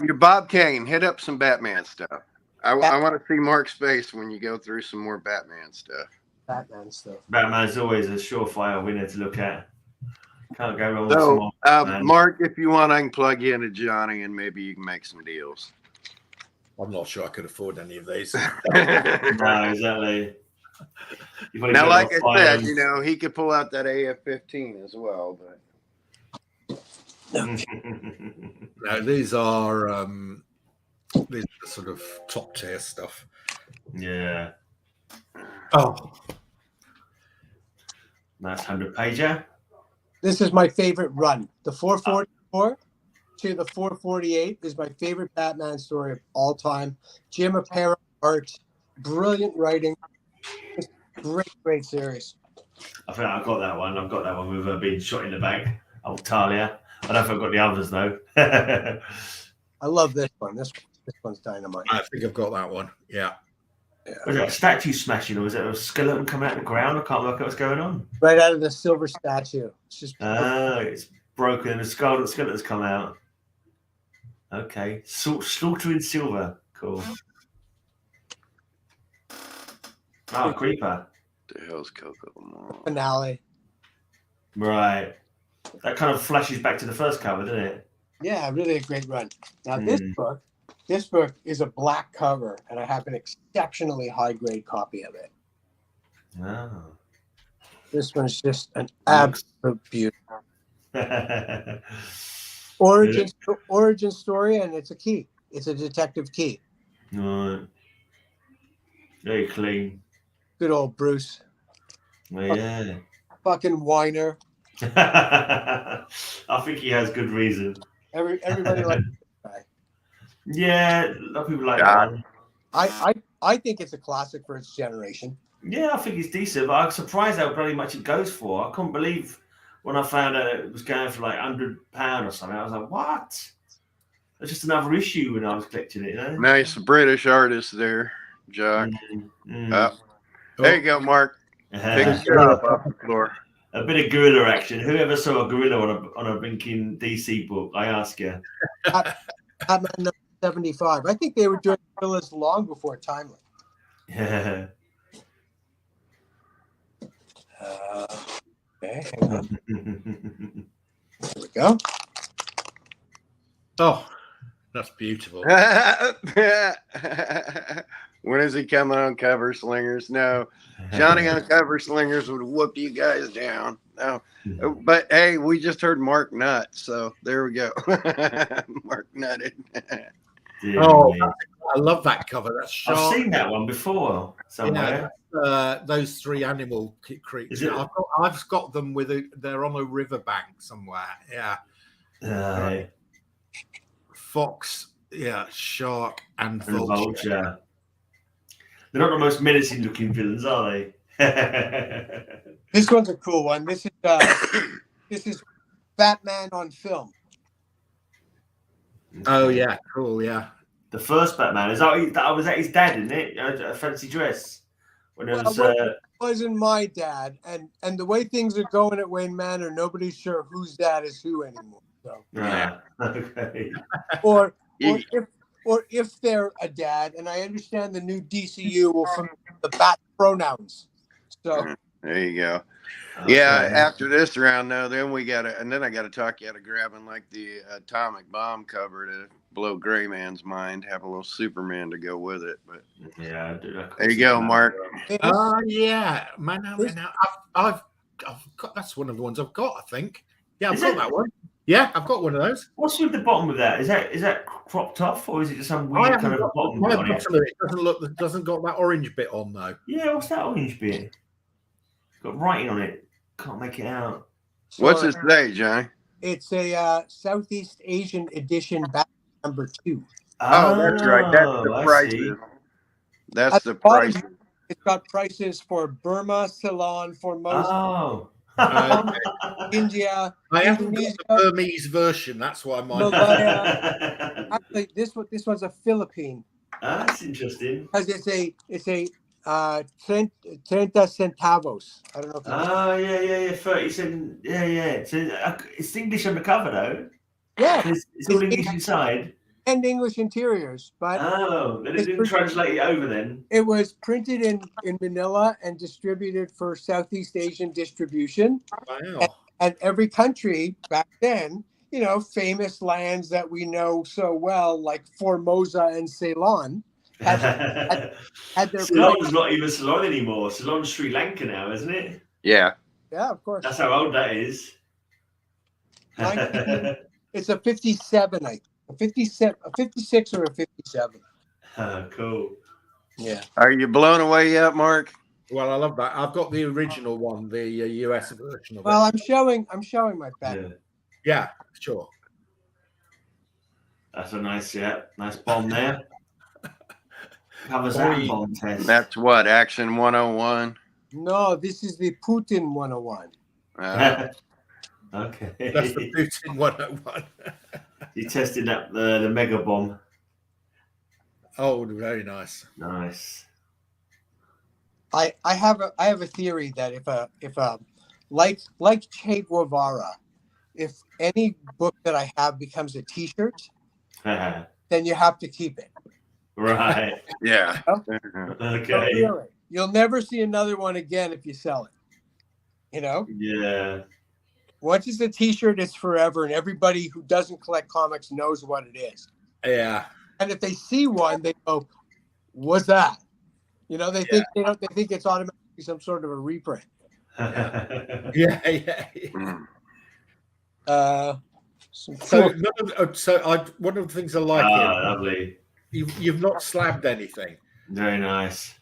Your Bob Kane, hit up some Batman stuff. I want to see Mark's face when you go through some more Batman stuff. Batman stuff. Batman's always a surefire winner to look at. Can't go wrong with So, someone. Mark, if you want, I can plug you into Johnny and maybe you can make some deals. I'm not sure I could afford any of these. No, exactly. Now, like I said, you know, he could pull out that AF-15 as well. But No, these are sort of top tier stuff. Yeah. Oh, Nice 100-pager. This is my favorite run. The 444 to the 448 is my favorite Batman story of all time. Jim Aparo art, brilliant writing. It's a great series. I think I've got that one. I've got that one with her being shot in the back. Oh, Talia. I don't know if I've got the others, though. I love this one. This one's dynamite. I think I've got that one. Yeah. Was it a statue smashing or was it a skeleton coming out of the ground? I can't work out what's going on. Right out of the silver statue. It's just It's broken and the skeleton's come out. Okay. Slaughtering silver. Cool. Oh, creeper. the hell's Coco Mall? finale. Right. That kind of flashes back to the first cover, doesn't it? Yeah, really a great run. Now this book is a black cover, and I have an exceptionally high grade copy of it. Oh. This one's just an absolute beauty. Origin story, and it's a key. It's a detective key. Right. Very clean. Good old Bruce. Well, yeah. Fucking whiner. I think he has good reason. Everybody likes this guy. Yeah, a lot of people like Yeah. that one. I think it's a classic for its generation. Yeah, I think it's decent, but I'm surprised how bloody much it goes for. I couldn't believe when I found out it was going for like £100 or something. I was like, what? It's just another issue when I was collecting it, you know? Nice British artist there, Jock. Mm. There you go, Mark. Pick it up off the floor. A bit of guerrilla action. Whoever saw a gorilla on a blinking DC book? I ask you. Batman number 75. I think they were doing gorillas long before Timely. Yeah. Okay, hang on. There we go. Oh, that's beautiful. When is he coming on Cover Slingers? No, Johnny on Cover Slingers would whoop you guys down. No, but hey, we just heard Mark nut, so there we go. Mark nutted. Oh, I love that cover. That's sharp. I've seen that one before somewhere. Yeah, those three animal creatures. I've got them they're on a riverbank somewhere. Yeah. Fox, shark, and vulture. They're not the most menacing looking villains, are they? This one's a cool one. This is Batman on film. Oh yeah, cool, yeah. The first Batman was that his dad, isn't it? A fancy dress. when it Well, was. it wasn't my dad, and the way things are going at Wayne Manor, nobody's sure whose dad is who anymore. So, Okay. or if they're a dad, and I understand the new DCU will from the bat pronouns. So There you go. Okay. Yeah, after this round, though, then I got to talk you out of grabbing like the atomic bomb cover to blow Gray Man's mind. Have a little Superman to go with it. But Yeah, there you go, Mark. Yeah, man. I've got that's one of the ones I've got. I think. Yeah, I've got that one. Yeah, I've got one of those. What's with the bottom of that? Is that cropped off, or is it just some weird kind of bottom bit on it? It doesn't got that orange bit on though. Yeah, what's that orange bit? It's got writing on it. Can't make it out. What's it say, Johnny? it's a Southeast Asian edition back number 2. Oh, that's right. That's the prices. That's At the the bottom, price. It's got prices for Burma, Ceylon, Formosa, Oh. India. I haven't got Indonesia, the Burmese version. That's why mine. Malaya. Actually, this one's a Philippine That's interesting. because it's a 30 centavos. I don't know. If Oh, yeah. 30 cent. Yeah. So it's English on the cover, though. yeah, It's all English inside. and English interiors, but Oh, they didn't translate it over then. it was printed in Manila and distributed for Southeast Asian distribution. Wow. And every country back then, famous lands that we know so well, like Formosa and Ceylon, had their Ceylon's not even Ceylon anymore. Ceylon's Sri Lanka now, isn't it? Yeah. Yeah, of course. That's how old that is. It's a 57, I think. A 57, a 56 or a 57. Cool. Yeah. Are you blown away yet, Mark? Well, I love that. I've got the original one, the US version of Well, it. I'm showing my pen. Yeah, sure. That's a nice bomb there. Covers that bomb test. That's what, Action 101? No, this is the Putin 101. Okay. That's the Putin 101. You tested that the mega bomb. Oh, very nice. Nice. I have a theory that if a like Che Guevara, if any book that I have becomes a T-shirt, then you have to keep it. Right. Yeah. Okay. You'll never see another one again if you sell it. Yeah. Once it's a T-shirt, it's forever, and everybody who doesn't collect comics knows what it is. Yeah. And if they see one, they go, "What's that?" They think it's automatically some sort of a reprint. Yeah. One of the things I like here, lovely. you've not slabbed anything. Very nice.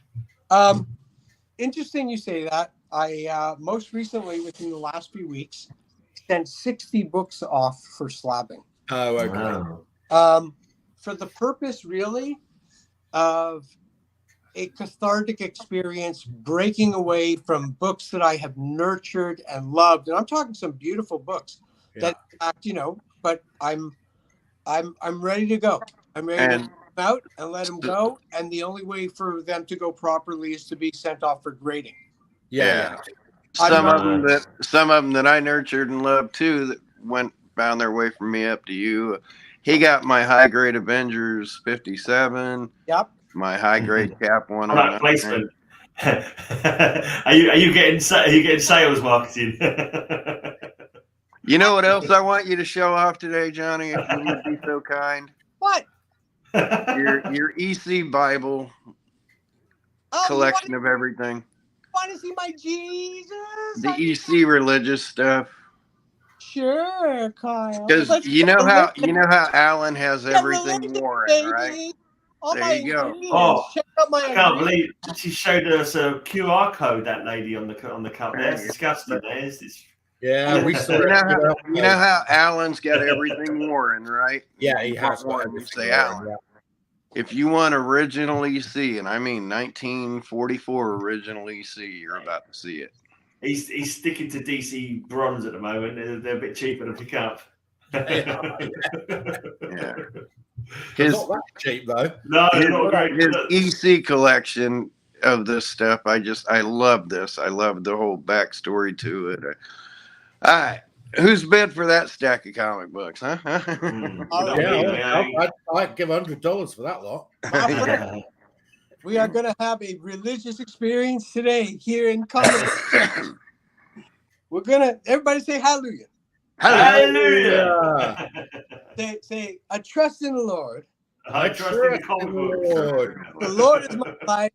Interesting you say that. I most recently, within the last few weeks, sent 60 books off for slabbing. Oh, okay. Wow. For the purpose, really, of a cathartic experience, breaking away from books that I have nurtured and loved, and I'm talking some beautiful books. Yeah. That, in fact, but I'm ready to go. I'm ready to come out and let them go, and the only way for them to go properly is to be sent off for grading. Yeah. Some of them that I nurtured and loved too that found their way from me up to you. He got my high grade Avengers 57. Yep. My high grade Cap 1. That placement. Are you getting sales marketing? You know what else I want you to show off today, Johnny? If you would be so kind. What? Your EC Bible collection of everything. Want to see my Jesus? The EC religious stuff. Sure, Kyle. Because you know how Alan has everything Warren, right? There you go. Oh, I can't believe she showed us a QR code. That lady on the cup there. It's disgusting. Yeah, we saw you know how Alan's got everything Warren, right? Yeah, he has one. You say Alan. Yeah. If you want original EC, and I mean 1944 original EC, you're about to see it. He's sticking to DC bronze at the moment. They're a bit cheaper to pick up. Yeah. It's not that cheap though. No, not great. His EC collection of this stuff. I love this. I love the whole backstory to it. All right. Who's bid for that stack of comic books, huh? I'd give $100 for that lot. My friend, we are going to have a religious experience today here in Comic. We're going to, everybody say hallelujah. Hallelujah. Say, I trust in the Lord. I trust in the comic book. The Lord is my life.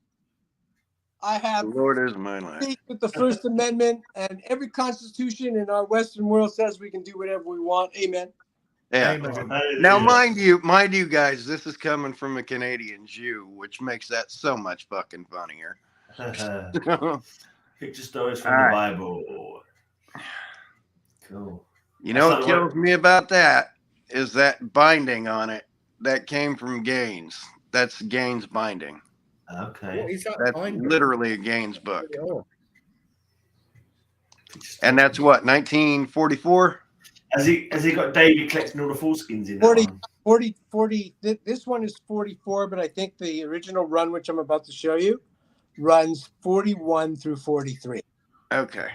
I have The Lord is my life. peace with the First Amendment, and every constitution in our Western world says we can do whatever we want. Amen. Yeah. Amen. Now, mind you, guys, this is coming from a Canadian Jew, which makes that so much fucking funnier. Picture stories from the Bible. Cool. You know what kills me about that is that binding on it that came from Gaines. That's Gaines binding. Okay. What is that That's binding? literally a Gaines book. Oh. And that's what, 1944? Has he got David collecting all the foreskins in 40, that one? 40. This one is 44, but I think the original run, which I'm about to show you, runs 41 through 43. Okay.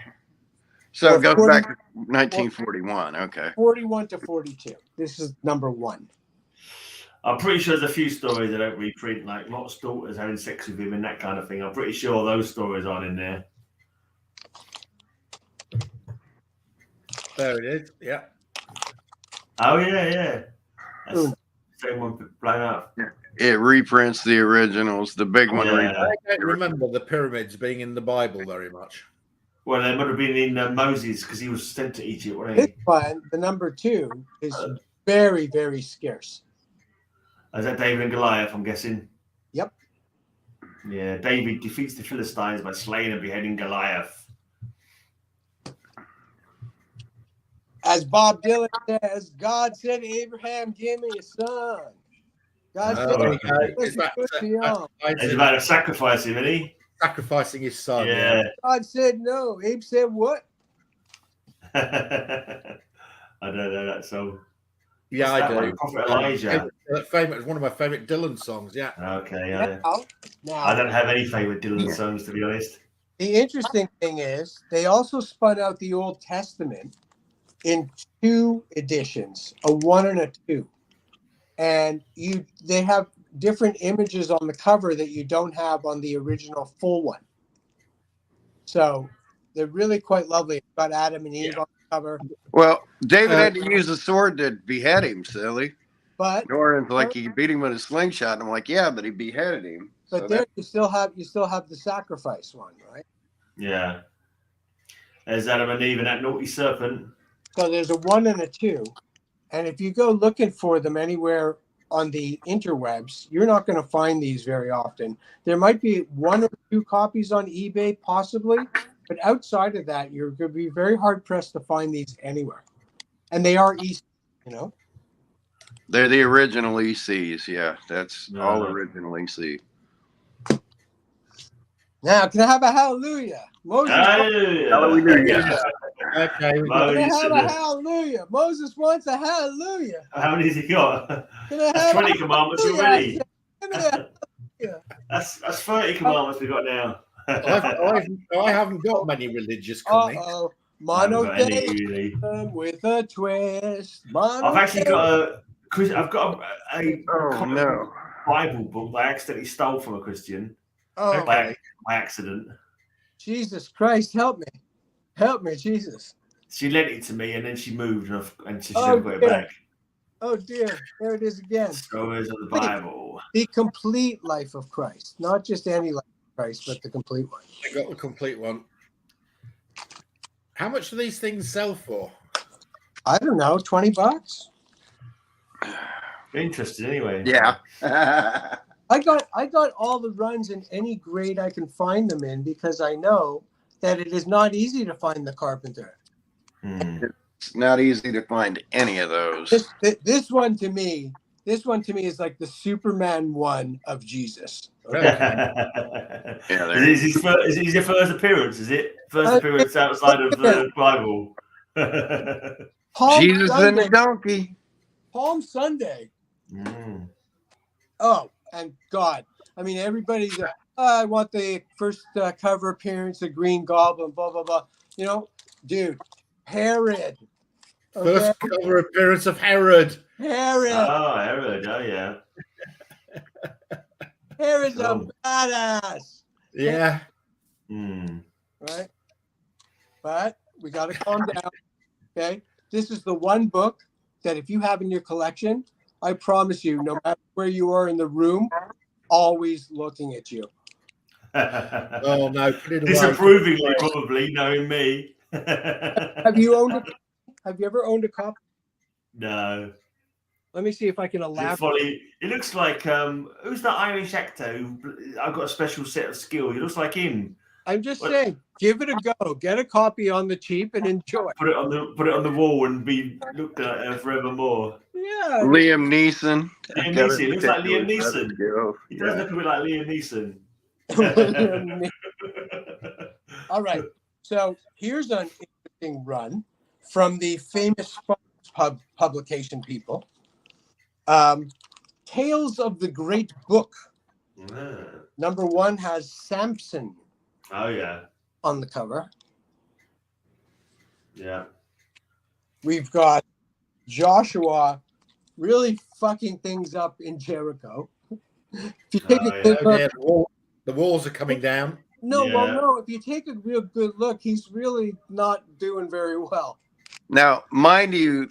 So it goes 40, back to 1941. Okay. 41 to 42. This is number 1. I'm pretty sure there's a few stories that don't reprint, like Lot's daughters having sex with him and that kind of thing. I'm pretty sure those stories aren't in there. There it is. Yeah. Oh, yeah. That's the same one blown up. It reprints the originals. The big one. Yeah. I don't remember the pyramids being in the Bible very much. Well, they would have been in Moses because he was sent to Egypt, wasn't he? This one, the number 2, is very, very scarce. Is that David and Goliath, I'm guessing? Yep. Yeah, David defeats the Philistines by slaying and beheading Goliath. As Bob Dylan says, God said, Abraham, give me a son. God said, He's about to sacrifice him, isn't he? Sacrificing his son. Yeah. God said no. Abe said what? I don't know that song. Yeah, What's I that do. one? Prophet Elijah. Famous, one of my favourite Dylan songs. Yeah. Okay. Now, I don't have any favourite Dylan songs, to be honest. the interesting thing is they also spun out the Old Testament in 2 editions, a 1 and a 2. And they have different images on the cover that you don't have on the original full one. So they're really quite lovely. It's got Adam and Eve on the cover. Well, David had to use a sword to behead him, silly. But Doran's like, he beat him with a slingshot. And I'm like, yeah, but he beheaded him. But so there you still have the sacrifice one, right? Yeah. There's Adam and Eve and that naughty serpent. So there's a 1 and a 2. And if you go looking for them anywhere on the interwebs, you're not going to find these very often. There might be 1 or 2 copies on eBay, possibly, but outside of that, you're going to be very hard pressed to find these anywhere. And they are EC, you know. They're the original ECs. Yeah, that's all original EC. Now, can I have a hallelujah? Moses. Hallelujah. Okay. Can I have a hallelujah? Moses wants a hallelujah. How many has he got? Can I That's have 20 a commandments hallelujah? already. That's 30 commandments we got now. I haven't got many religious comics. Uh-oh. I haven't got any, really. Monotheism with a twist. I've actually got a Oh, no. Bible book that I accidentally stole from a Christian by accident. Jesus Christ, help me. Help me, Jesus. She lent it to me and then she moved and she never got it back. Oh, dear. There it is again. Stories of the Bible. The complete life of Christ. Not just any life of Christ, but the complete one. I got the complete one. How much do these things sell for? I don't know, $20? Interesting, anyway. Yeah. I got all the runs in any grade I can find them in because I know that it is not easy to find the Carpenter. It's not easy to find any of those. This one to me is like the Superman one of Jesus. Yeah, Is it your first appearance? Is it first appearance outside of the Bible? Palm Jesus Sunday, and the donkey. Palm Sunday. Oh, and God. I mean, everybody's I want the first cover appearance of Green Goblin, blah, blah, blah. You know, dude, Herod. First cover appearance of Herod. Herod. Oh, Herod. Oh, yeah. Herod's Cool. a badass. Yeah. Right? But we got to calm down. Okay? This is the one book that if you have in your collection, I promise you, no matter where you are in the room, always looking at you. Oh no, put it away. Disapprovingly, probably, knowing me. Have you ever owned a copy? No. Let me see if I can elaborate. It looks like who's that Irish actor who I've got a special set of skill? He looks like him. I'm just saying, give it a go. Get a copy on the cheap and enjoy. Put it on the wall and be looked at forevermore. Yeah. Liam Neeson. Liam Neeson. He looks like Liam Neeson. He does look a bit like Liam Neeson. All right. So here's an interesting run from the famous publication people. Tales of the Great Book. Number 1 has Samson. Oh, yeah. On the cover. Yeah. We've got Joshua really fucking things up in Jericho. If you take a good look, the walls are coming down. No, well, no. If you take a real good look, he's really not doing very well. Now, mind you,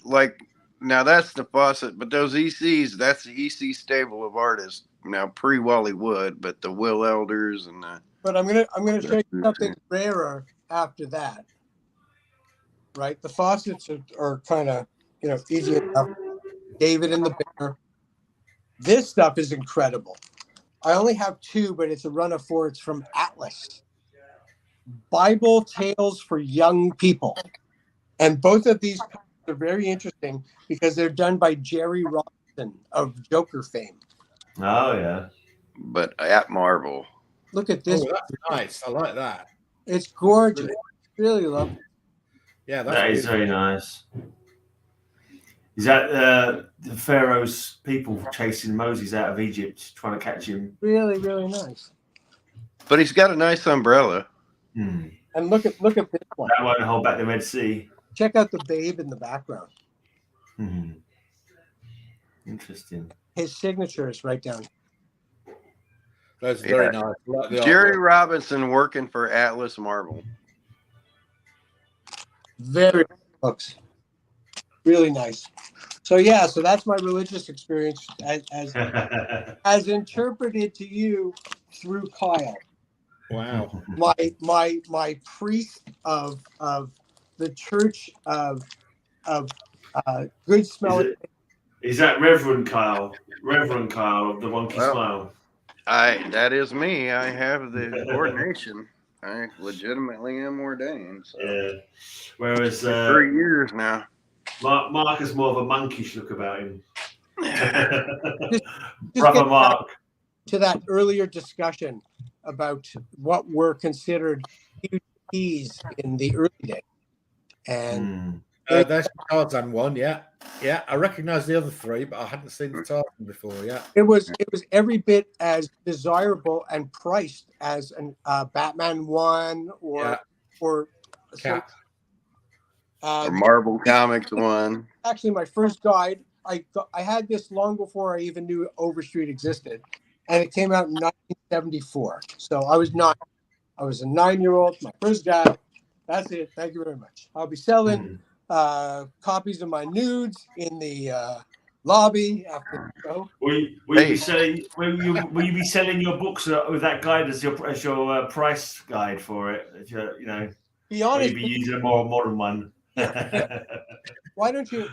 now that's the Fawcett, but those ECs, that's the EC stable of artists. Now, pre-Wally Wood, but the Will Elders and the... But I'm gonna show you something rarer after that. Right? The Fawcetts are kind of, easy enough. David and the Bear. This stuff is incredible. I only have 2, but it's a run of 4. It's from Atlas. Bible Tales for Young People. And both of these are very interesting because they're done by Jerry Robinson of Joker fame. Oh, yeah. But at Marvel. Look at this. Oh, that's nice. I like that. It's gorgeous. Really love it. Yeah, that is very nice. Is that the Pharaoh's people chasing Moses out of Egypt, trying to catch him? Really, really nice. But he's got a nice umbrella. And look at this one. That won't hold back the Red Sea. Check out the babe in the background. Interesting. His signature is right down. That's very nice. Like Jerry Robinson working for Atlas Marvel. Very books. Really nice. So yeah, so that's my religious experience as interpreted to you through Kyle. Wow. My priest of the Church of Good Smelling. Is that Reverend Kyle? Reverend Kyle of the Wonky Smile. That is me. I have the ordination. I legitimately am ordained. So. Yeah. Whereas 3 years now. Mark has more of a monkish look about him. Just Brother Mark. To that earlier discussion about what were considered huge keys in the early days. And there's the Tarzan one, yeah. Yeah, I recognize the other 3, but I hadn't seen the Tarzan before, yeah. It was every bit as desirable and priced as an Batman 1 or Marvel Comics 1. Actually, my first guide, I had this long before I even knew Overstreet existed, and it came out in 1974. So I was 9. I was a 9-year-old. My first guide. That's it. Thank you very much. I'll be selling copies of my nudes in the lobby after the show. Will you be selling your books with that guide as your price guide for it? Be honest. Maybe use a more modern one. Why don't you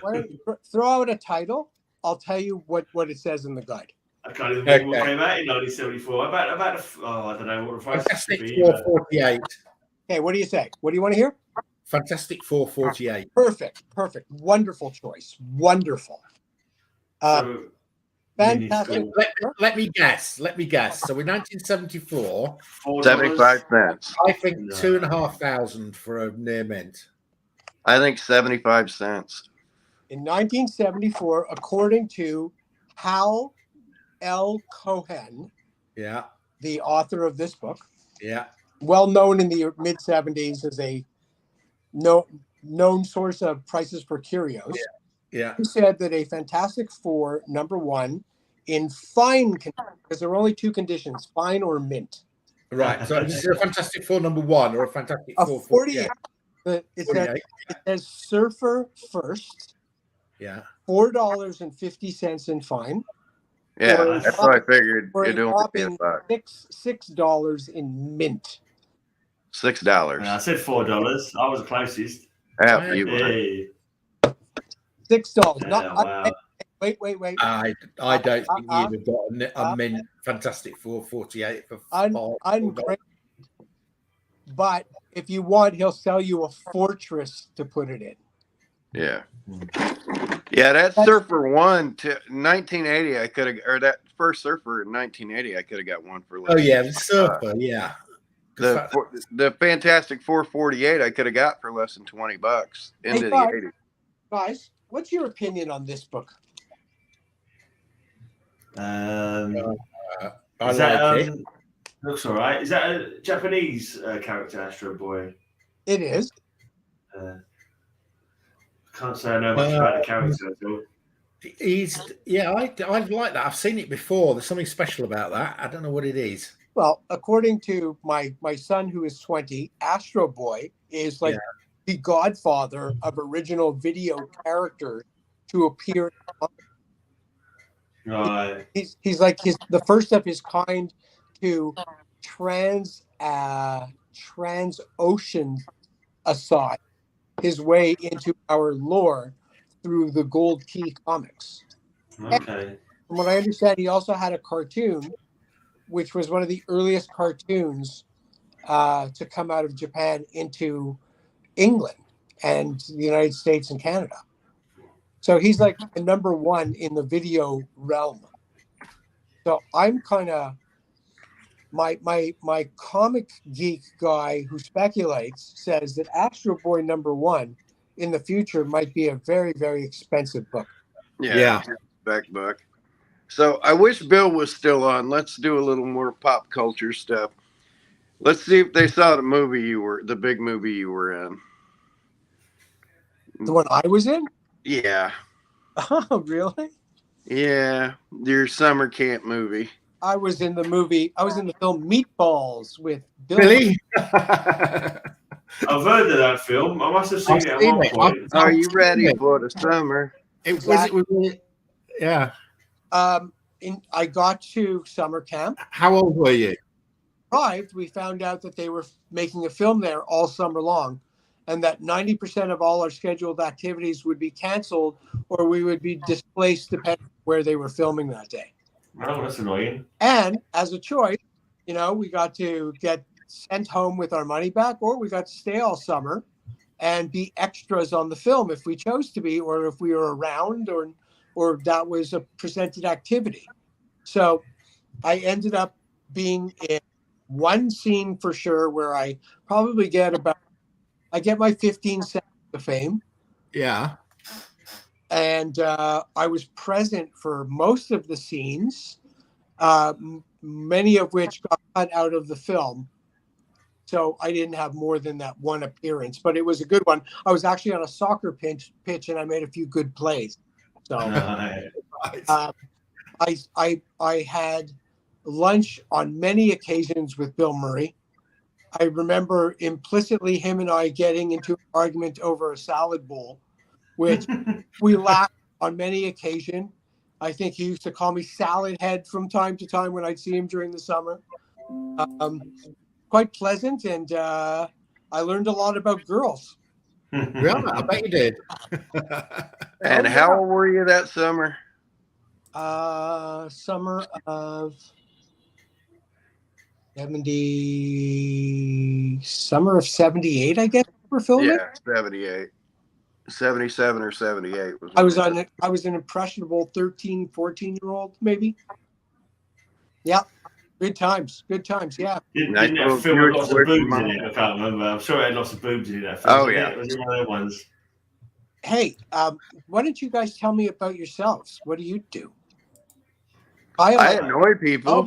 throw out a title? I'll tell you what it says in the guide. I can't even remember what came out in 1974. About I don't know what the price Fantastic would be. 448. Okay, what do you say? What do you want to hear? Fantastic 448. Perfect. Wonderful choice. Wonderful. Fantastic. Let me guess. So in 1974, 75 cents. I think 2,500 for a near mint. I think 75 cents. In 1974, according to Kal-El Cohen, yeah, the author of this book, Yeah. well known in the mid 70s as a known source of prices for curios. Yeah. He said that a Fantastic Four #1 in fine condition, because there are only two conditions, fine or mint. Right. So is it a Fantastic Four #1 or a Fantastic Four 48? It 48. says Surfer First. Yeah. $4.50 in fine. Yeah, Or that's what I figured. For It'd a only be whopping $1. $6 in mint. $6. I said $4. I was the closest. Yeah, you were. Hey. $6. Yeah, wow. Wait. I don't think you've got a mint Fantastic Four 48 for Ungraded. But if you want, he'll sell you a fortress to put it in. Yeah. Yeah, that Surfer 1 to 1980, I could have, or that first Surfer in 1980, I could have got one for less. Oh yeah, the Surfer, yeah. The Fantastic 448, I could have got for less than $20 into the 80s. Guys, what's your opinion on this book? I Is like that, it. looks all right. Is that a Japanese character, Astro Boy? It is. Can't say I know much about the character at all. I like that. I've seen it before. There's something special about that. I don't know what it is. Well, according to my son, who is 20, Astro Boy is like the godfather of original video characters to appear. Right. He's like the first of his kind to trans-ocean aside his way into our lore through the Gold Key comics. Okay. From what I understand, he also had a cartoon, which was one of the earliest cartoons to come out of Japan into England and the United States and Canada. So he's like the #1 in the video realm. So I'm kind of my comic geek guy who speculates says that Astro Boy #1 in the future might be a very, very expensive book. Yeah. Back book. So I wish Bill was still on. Let's do a little more pop culture stuff. Let's see if they saw the big movie you were in. The one I was in? Yeah. Oh, really? Yeah. Your summer camp movie. I was in the film Meatballs with Bill. Really? I've heard of that film. I must have seen it at one point. Are you ready for the summer? Yeah. I got to summer camp. How old were you? We found out that they were making a film there all summer long, and that 90% of all our scheduled activities would be canceled or we would be displaced depending on where they were filming that day. Oh, that's annoying. And as a choice, we got to get sent home with our money back, or we got to stay all summer and be extras on the film if we chose to be, or if we were around, or that was a presented activity. So I ended up being in one scene for sure where I probably get my 15 seconds of fame. Yeah. And I was present for most of the scenes, many of which got cut out of the film. So I didn't have more than that one appearance, but it was a good one. I was actually on a soccer pitch and I made a few good plays. So I had lunch on many occasions with Bill Murray. I remember implicitly him and I getting into an argument over a salad bowl, which we laughed on many occasions. I think he used to call me Salad Head from time to time when I'd see him during the summer. Quite pleasant, and I learned a lot about girls. Yeah, I bet you did. And how old were you that summer? Summer of 78, I guess we're filming. Yeah, 78. 77 or 78 was. I was an impressionable 13, 14-year-old, maybe. Yeah. Good times. Yeah. Didn't that film have lots of boobs in it? I can't remember. I'm sure it had lots of boobs in it. Oh, yeah. It was one of those ones. Hey, why don't you guys tell me about yourselves? What do you do? I annoy people.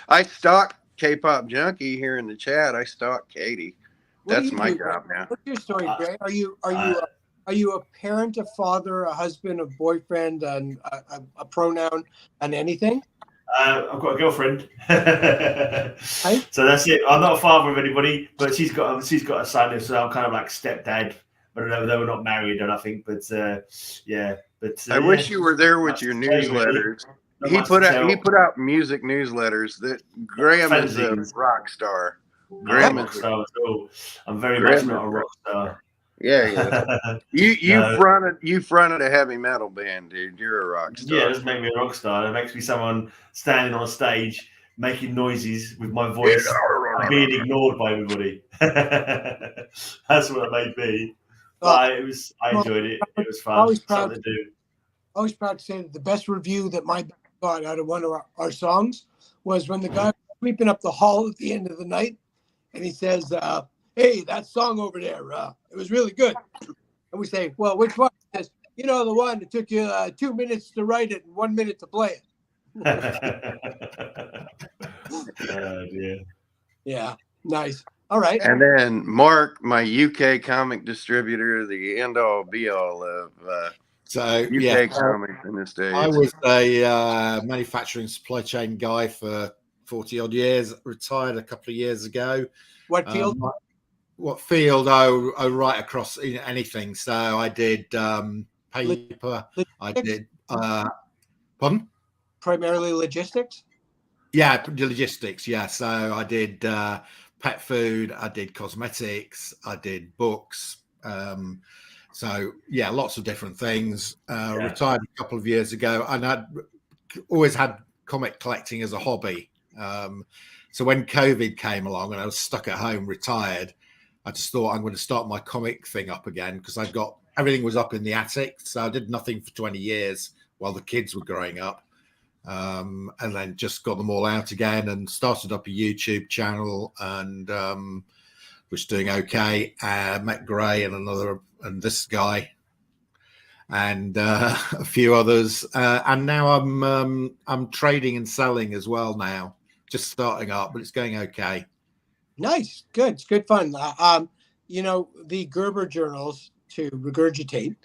I stalk K-pop junkie here in the chat. I stalk Katie. What do That's you my do, job Gray? now. What's your story, Gray? Are you a parent, a father, a husband, a boyfriend, and a pronoun, and anything? I've got a girlfriend, Right? so that's it. I'm not a father of anybody, but she's got a son, so I'm kind of like stepdad. But they were not married or nothing. But yeah, but I wish you were there with your newsletters. He put out music newsletters. That Graham is a rock star. Graham is star. I'm very much not a rock star. Yeah. You fronted a heavy metal band, dude. You're a rock star. Yeah, it doesn't make me a rock star. It makes me someone standing on a stage making noises with my voice and being ignored by everybody. That's what it made me. I enjoyed it. It was fun. Always proud to do. Always proud to say that the best review that my band got out of one of our songs was when the guy was sweeping up the hall at the end of the night, and he says, "Hey, that song over there, it was really good." And we say, "Well, which one?" He says, "You know, the one that took you 2 minutes to write it and 1 minute to play it." Oh, dear. Yeah, nice. All right. And then Mark, my UK comic distributor, the end all be all of UK comics in the States. I was a manufacturing supply chain guy for 40 odd years, retired a couple of years ago. What field? What field? Oh, right across anything. So I did paper. I did, pardon? Primarily logistics? Yeah, logistics. Yeah. So I did pet food. I did cosmetics. I did books. So yeah, lots of different things. Retired a couple of years ago, and I'd always had comic collecting as a hobby. So when COVID came along and I was stuck at home, retired, I just thought I'm going to start my comic thing up again because I'd got everything was up in the attic. So I did nothing for 20 years while the kids were growing up. And then just got them all out again and started up a YouTube channel and was doing okay. Met Gray and this guy and a few others. And now I'm trading and selling as well now, just starting up, but it's going okay. Nice. Good. It's good fun. You know, the Gerber journals, to regurgitate,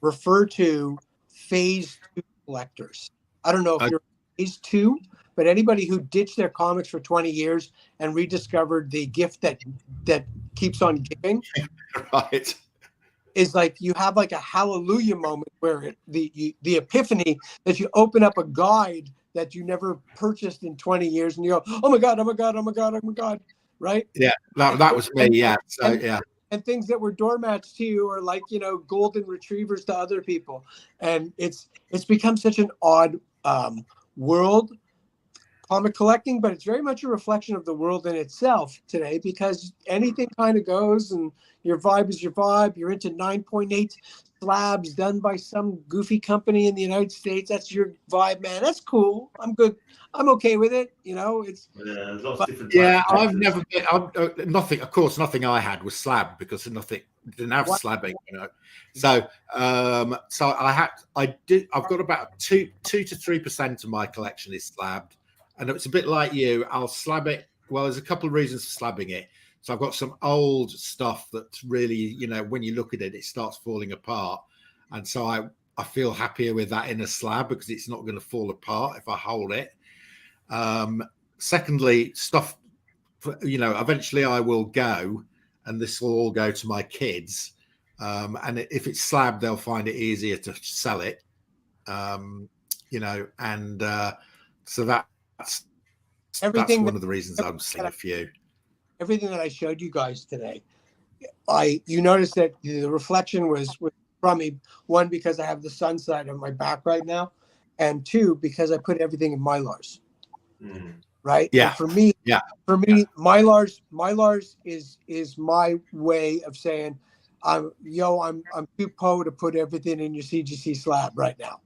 refer to phase 2 collectors. I don't know if you're phase 2, but anybody who ditched their comics for 20 years and rediscovered the gift that keeps on giving, right, is like you have like a hallelujah moment where the epiphany that you open up a guide that you never purchased in 20 years and you go, oh my god, oh my god, oh my god, oh my god, right? Yeah, that was me. Yeah, so yeah. And things that were doormats to you are like, you know, golden retrievers to other people. And it's become such an odd world, comic collecting, but it's very much a reflection of the world in itself today because anything kind of goes and your vibe is your vibe. You're into 9.8 slabs done by some goofy company in the United States. That's your vibe, man. That's cool. I'm good. I'm okay with it. You know, it's there's lots of different. Yeah, I've never been. Nothing. Of course, nothing I had was slab because nothing didn't have slabbing. You know, so I've got about 2 to 3% of my collection is slabbed, and it's a bit like you. I'll slab it. Well, there's a couple of reasons for slabbing it. So I've got some old stuff that's really, you know, when you look at it, it starts falling apart. And so I feel happier with that in a slab because it's not going to fall apart if I hold it. Secondly, stuff, you know, eventually I will go and this will all go to my kids. And if it's slabbed, they'll find it easier to sell it. You know, and so that's one of the reasons I'm selling a few. Everything that I showed you guys today, you noticed that the reflection was from me. One, because I have the sun side on my back right now, and two, because I put everything in Mylars. Right? Yeah. And for me, Mylars is my way of saying, I'm too poor to put everything in your CGC slab right now.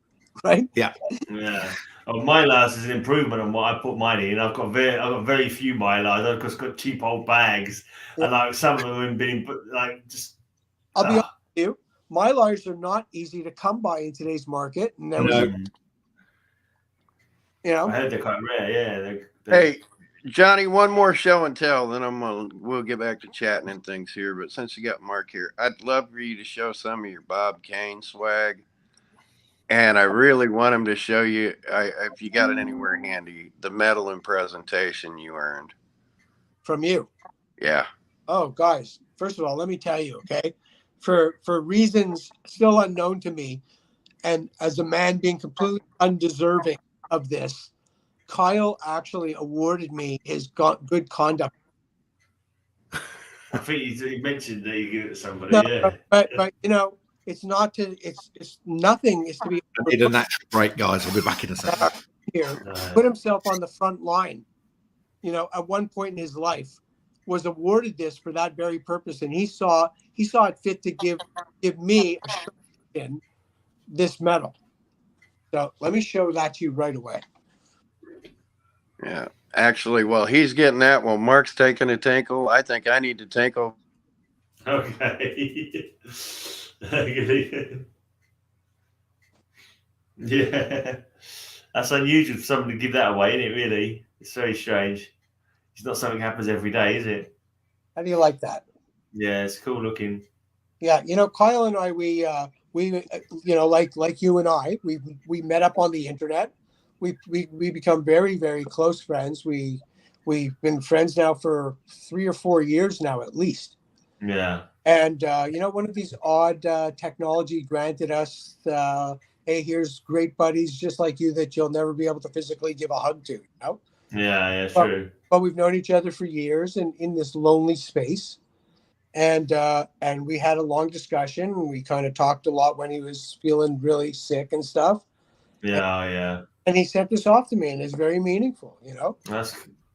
Right? Yeah. Yeah. Oh, Mylars is an improvement on what I put mine in. I've got very few Mylars. I've just got cheap old bags, and like some of them have been like just. I'll be honest with you. Mylars are not easy to come by in today's market. And You know. I heard they're quite rare. Yeah. Hey, Johnny, one more show and tell, then we'll get back to chatting and things here. But since you got Mark here, I'd love for you to show some of your Bob Kane swag. And I really want him to show you, if you got it anywhere handy, the medal and presentation you earned. From you. Yeah. Oh, guys, first of all, let me tell you, okay, for reasons still unknown to me, and as a man being completely undeserving of this, Kyle actually awarded me his good conduct. I think he mentioned that you give it to somebody. No, Yeah. but you know, it's not to. It's nothing. Is to be. I need a natural break, guys. I'll be back in a second. Here, put himself on the front line. You know, at one point in his life, was awarded this for that very purpose, and he saw it fit to give me this medal. So let me show that to you right away. Yeah. Actually, while he's getting that, while Mark's taking a tinkle, I think I need to tinkle. Okay. Yeah. That's unusual for somebody to give that away, isn't it, really? It's very strange. It's not something that happens every day, is it? How do you like that? Yeah, it's cool looking. Yeah, you know, Kyle and I, we you know, like you and I, we met up on the internet. We become very, very close friends. We've been friends now for 3 or 4 years now, at least. Yeah. And you know, one of these odd technology granted us, hey, here's great buddies just like you that you'll never be able to physically give a hug to. You know? Yeah, true. But we've known each other for years in this lonely space. And we had a long discussion. We kind of talked a lot when he was feeling really sick and stuff. Yeah. And he sent this off to me, and it's very meaningful. You know,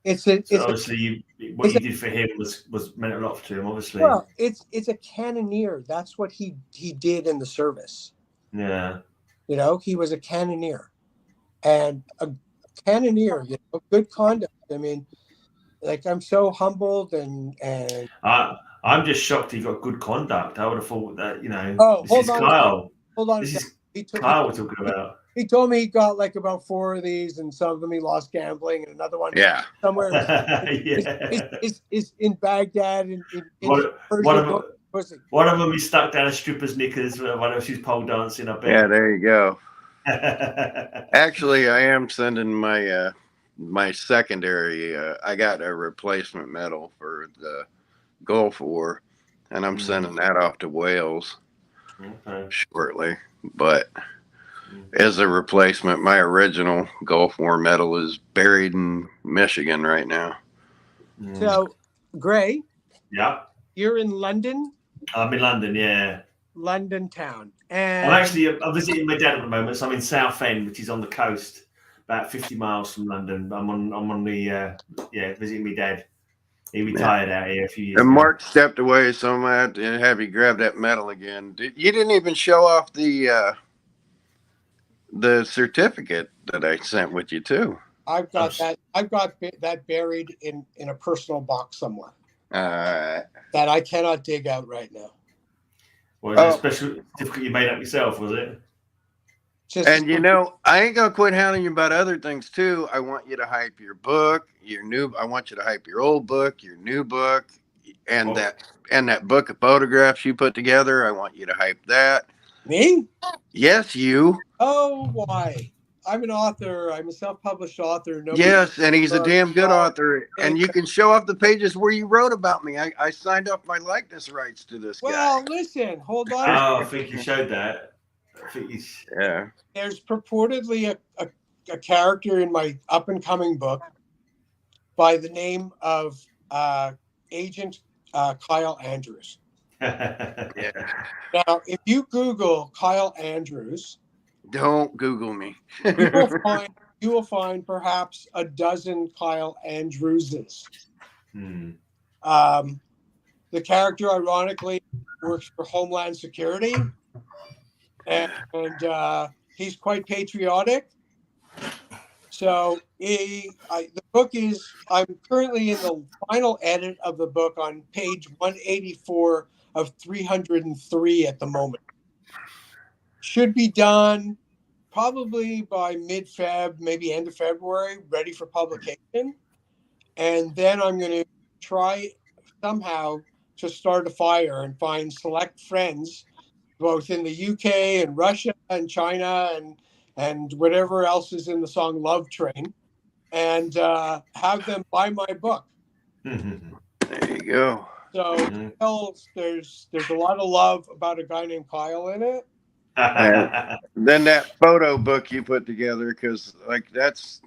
it's obviously what you did for him was meant a lot to him. Obviously, well, it's a cannoneer. That's what he did in the service. Yeah, you know, he was a cannoneer, and a cannoneer. You know, good conduct. I mean, like, I'm so humbled and. I'm just shocked he got good conduct. I would have thought that, you know. Oh, this is Kyle. Hold on. This is Kyle we're talking about. He told me he got like about 4 of these, and some of them he lost gambling, and another one somewhere is in Baghdad. One of them he stuck down a stripper's knickers while she was pole dancing. I bet. Yeah, there you go. Actually, I am sending my my secondary. I got a replacement medal for the Gulf War, and I'm sending that off to Wales shortly. But as a replacement, my original Gulf War medal is buried in Michigan right now. So, Gray, yeah, you're in London. I'm in London, yeah. London town, and I'm visiting my dad at the moment. So I'm in Southend, which is on the coast, about 50 miles from London. I'm on the visiting my dad. He retired out here a few years and ago. Mark stepped away, so I'm going to have you grab that medal again. You didn't even show off the certificate that I sent with you too. I've got that buried in a personal box somewhere. That I cannot dig out right now. Was it a special certificate you made up yourself, was it? And you know, I ain't gonna quit hounding you about other things too. I want you to hype your book, I want you to hype your old book, your new book, and that book of photographs you put together. I want you to hype that. Me? Yes, you. Oh, why? I'm an author. I'm a self-published author. Yes, and he's a damn good author. And you can show off the pages where you wrote about me. I signed off my likeness rights to this guy. Well, listen, hold on. Oh, I think you showed that. Yeah. There's purportedly a character in my up-and-coming book by the name of Agent Kyle Andrews. Yeah. Now, if you Google Kyle Andrews, don't Google me. you will find perhaps a dozen Kyle Andrewses. The character, ironically, works for Homeland Security, and he's quite patriotic. So the book is, I'm currently in the final edit of the book on page 184 of 303 at the moment. Should be done probably by mid-Feb, maybe end of February, ready for publication. And then I'm going to try somehow to start a fire and find select friends, both in the UK and Russia and China and whatever else is in the song Love Train, and have them buy my book. There you go. So there's a lot of love about a guy named Kyle in it. Then that photo book you put together, because like that's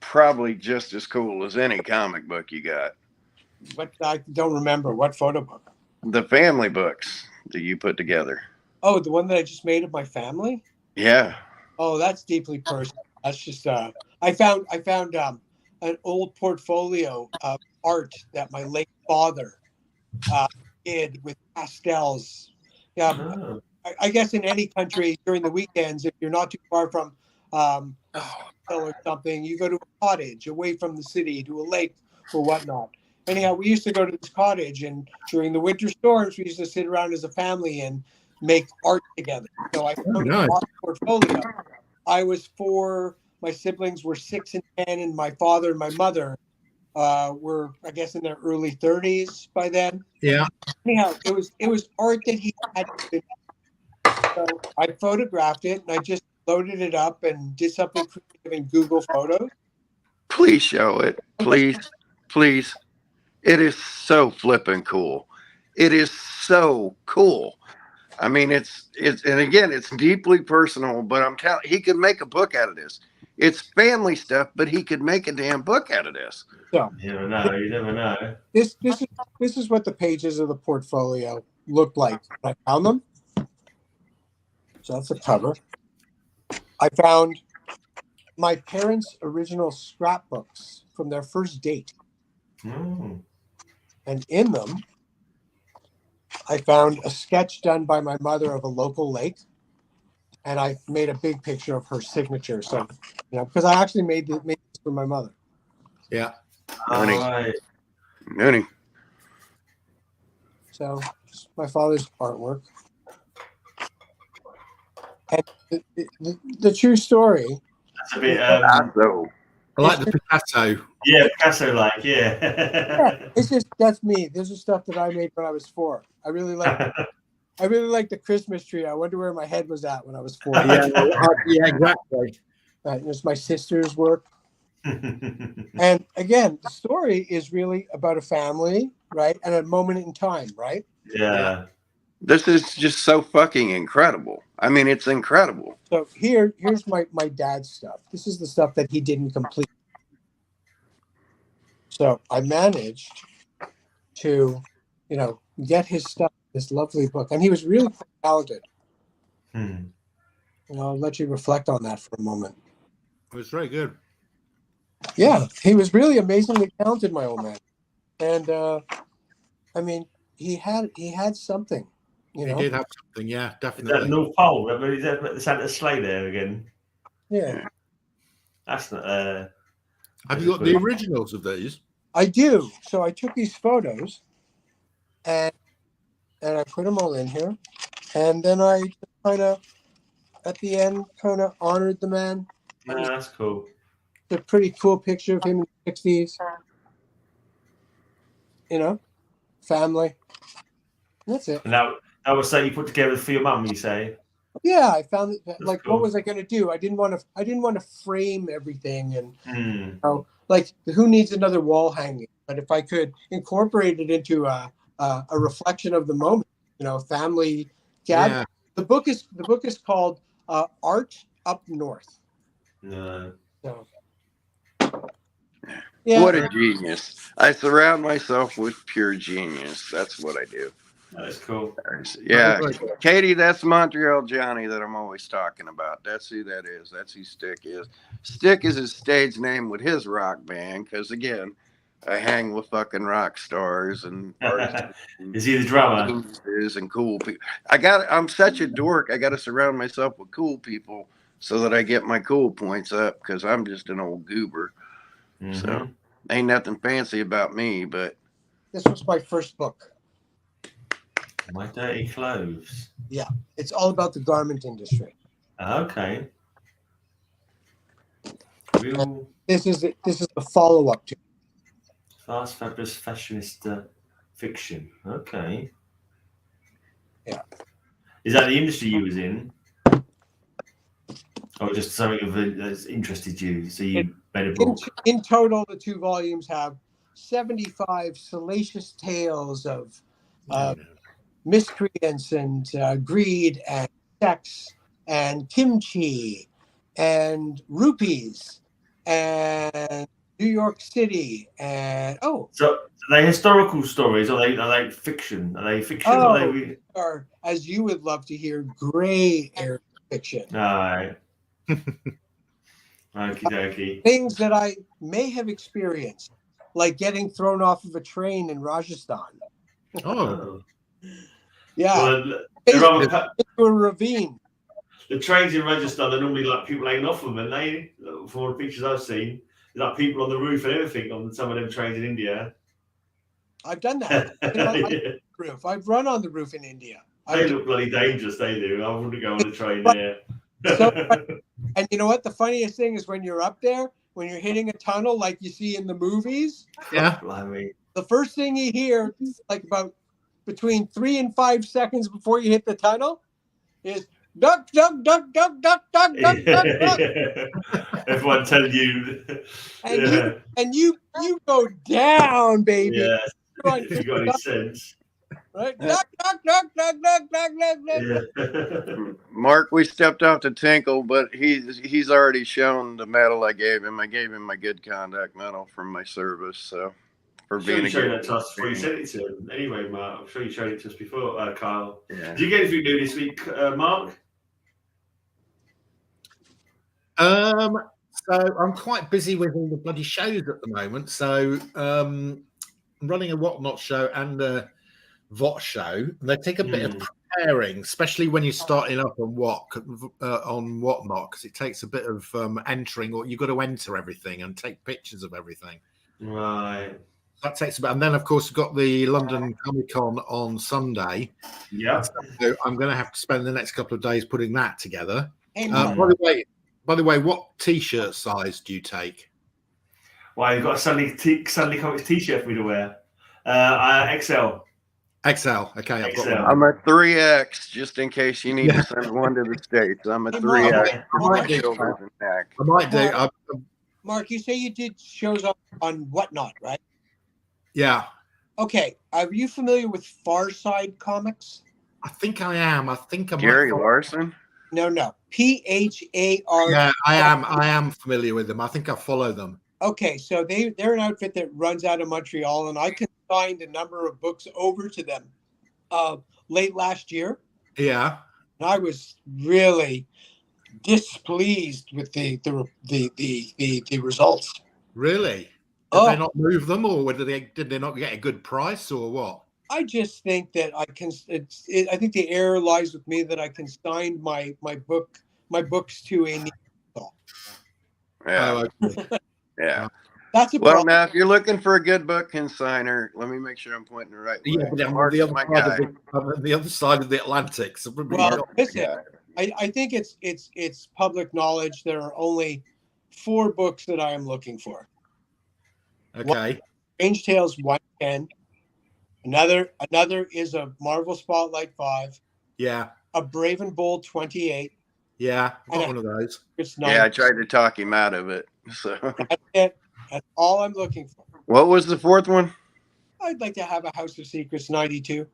probably just as cool as any comic book you got. But I don't remember what photo book. The family books that you put together. Oh, the one that I just made of my family. Yeah. Oh, that's deeply personal. That's just I found an old portfolio of art that my late father did with pastels. Yeah, Oh. I guess in any country during the weekends, if you're not too far from a hotel or something, you go to a cottage away from the city, to a lake or whatnot. Anyhow, we used to go to this cottage, and during the winter storms, we used to sit around as a family and make art together. So I found a art portfolio. I was 4, my siblings were 6 and 10, and my father and my mother were, I guess, in their early 30s by then. Yeah. Anyhow, it was art that he had. So I photographed it, and I just loaded it up and did something creative in Google Photos. Please show it. Please. Please. It is so flippin' cool. It is so cool. I mean, it's and again, it's deeply personal, but I'm telling he could make a book out of this. It's family stuff, but he could make a damn book out of this. So You never know. You never know. this is what the pages of the portfolio look like. I found them. So that's the cover. I found my parents' original scrapbooks from their first date. Mm. And in them, I found a sketch done by my mother of a local lake. And I made a big picture of her signature. So, because I actually made this for my mother. Yeah. All right. Mooney. So, my father's artwork. And the true story. That's a bit. So I like the Picasso. Yeah, Picasso-like. Yeah. It's just that's me. This is stuff that I made when I was 4. I really like the Christmas tree. I wonder where my head was at when I was 4. Yeah, exactly. There's my sister's work. And again, the story is really about a family, right? And a moment in time, right? Yeah. this is just so fucking incredible. I mean, it's incredible. So here's my dad's stuff. This is the stuff that he didn't complete. So I managed to, get his stuff, this lovely book. And he was really quite talented. And I'll let you reflect on that for a moment. It was very good. Yeah, he was really amazingly talented, my old man. And I mean, he had something, He did have something, yeah, Is that definitely. North Pole? Is that the Santa's sleigh there again? Yeah, That's not. Have you got the originals of these? I do. So I took these photos, and I put them all in here, and then I kind of, at the end, kind of honored the man. No, that's cool. It's a pretty cool picture of him in the 60s. Family. That's it. And that was something you put together for your mum, you say? Yeah, I found it. Like, cool. what was I going to do? I didn't want to frame everything, and like, who needs another wall hanging? But if I could incorporate it into a reflection of the moment, family gathering. Yeah. The book is called Art Up North. No. So, yeah. What a genius. I surround myself with pure genius. That's what I do. That's cool. Yeah. Katie, that's Montreal Johnny that I'm always talking about. That's who that is. That's who Stick is. Stick is his stage name with his rock band because, again, I hang with fucking rock stars and artists. Is he the drummer? And cool people. I'm such a dork. I got to surround myself with cool people so that I get my cool points up because I'm just an old goober. So ain't nothing fancy about me, but This was my first book. My Dirty Clothes. Yeah, it's all about the garment industry. Okay. Real This is a follow up to. fast, fabulous, fashionista fiction. Okay. Yeah. Is that the industry you was in? Or just something that's interested you, so you made a book? In total, the 2 volumes have 75 salacious tales of miscreants and greed and sex and kimchi and rupees and New York City and So are they historical stories or are they fiction? Are they fiction or are they or as you would love to hear, gray area fiction. all right. Okie dokie. Things that I may have experienced, like getting thrown off of a train in Rajasthan. Oh, Yeah. Well, into a ravine. the trains in Rajasthan are normally like people hanging off them, and they, from all the pictures I've seen, there's like people on the roof and everything on some of them trains in India. I've done that. I've run on the roof in India. They look bloody dangerous, they do. I wouldn't go on a train there. And you know what? The funniest thing is when you're up there, when you're hitting a tunnel like you see in the movies. Yeah. The first thing you hear, like about between 3 and 5 seconds before you hit the tunnel, is duck, duck, duck, duck, duck, duck, duck, duck, duck. Everyone telling you. And you go down, baby. Yeah. If you got any sense. Right? Duck, duck, duck, duck, duck, duck, duck, duck. Yeah. Mark, we stepped off to Tinkle, but he's already shown the medal I gave him. I gave him my good conduct medal from my service, so for being a showed good that to us before you sent it to him. Anyway, Mark, I'm sure you showed it to us before, Kyle. Yeah. Did you get anything new this week, Mark? So I'm quite busy with all the bloody shows at the moment. So I'm running a Whatnot show and a VOT show, and they take a bit of preparing, especially when you're starting up on Whatnot, because it takes a bit of entering, or you've got to enter everything and take pictures of everything. Right. That takes about, and then of course we've got the London Comic Con on Sunday. Yeah. So I'm going to have to spend the next couple of days putting that together. Hey, by the way, what T-shirt size do you take? Well, you've got a Sunday Comics T-shirt for me to wear. XL. XL. Okay, I've got XL. one. I'm a 3X, just in case you need to send one to the States. I'm a 3X. I might do. Mark, you say you did shows on Whatnot, right? Yeah. Okay. Are you familiar with Far Side Comics? I think I am. I think I'm Gary Larson? No. PHAR. Yeah, I am familiar with them. I think I follow them. Okay, so they're an outfit that runs out of Montreal, and I consigned a number of books over to them late last year. Yeah. And I was really displeased with the results. Really? Did they not move them, or did they not get a good price, or what? I just think that I think the error lies with me that I consigned my books to a needle. Yeah. Oh, okay. Yeah. That's a well, problem. now, if you're looking for a good book consigner, let me make sure I'm pointing the right way. Yeah, but I'm on the other side of the Atlantic. So well, listen, I think it's public knowledge. There are only 4 books that I am looking for. Okay. Strange Tales 110. Another is a Marvel Spotlight 5. Yeah. A Brave and Bold 28. Yeah, I got one of those. Yeah, I tried to talk him out of it. So that's it. That's all I'm looking for. What was the 4th one? I'd like to have a House of Secrets 92.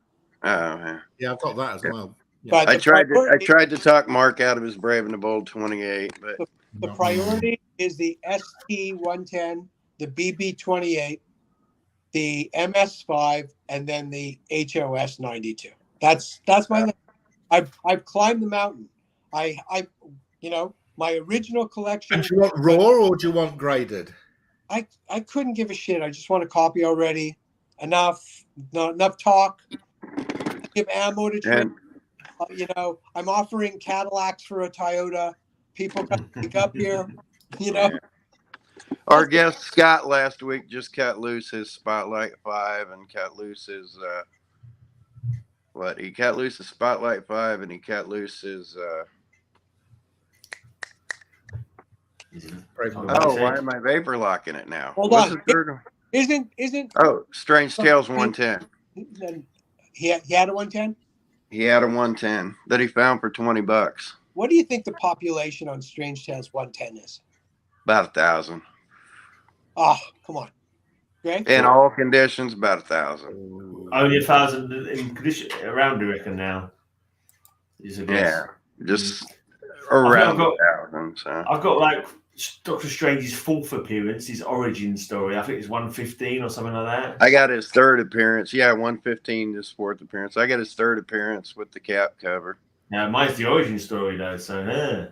Oh, yeah. Yeah, I've got that as well. Yeah. But I tried to talk Mark out of his Brave and the Bold 28, but the priority is the ST 110, the BB 28, the MS 5, and then the HOS 92. That's my. I've climbed the mountain. I my original collection. And do you want raw or do you want graded? I couldn't give a shit. I just want a copy already. Enough talk. Give ammo to trade. I'm offering Cadillacs for a Toyota. People come pick up here. Our guest Scott last week just cut loose his Spotlight 5 and cut loose his He cut loose the Spotlight 5 and he cut loose his Oh, why am I vapor locking it now? Hold What's on. the third one? Isn't Oh, Strange Tales 110. he had a 110? He had a 110 that he found for $20. What do you think the population on Strange Tales 110 is? About 1,000. Oh, come on. Greg? In all conditions, about 1,000. Only 1,000 in condition around, you reckon now? Is a guess. Yeah, just around I've 1,000. So I've got like Doctor Strange's 4th appearance, his origin story. I think it's 115 or something like that. I got his 3rd appearance. Yeah, 115 his 4th appearance. I got his 3rd appearance with the cap cover. Now mine's the origin story though, so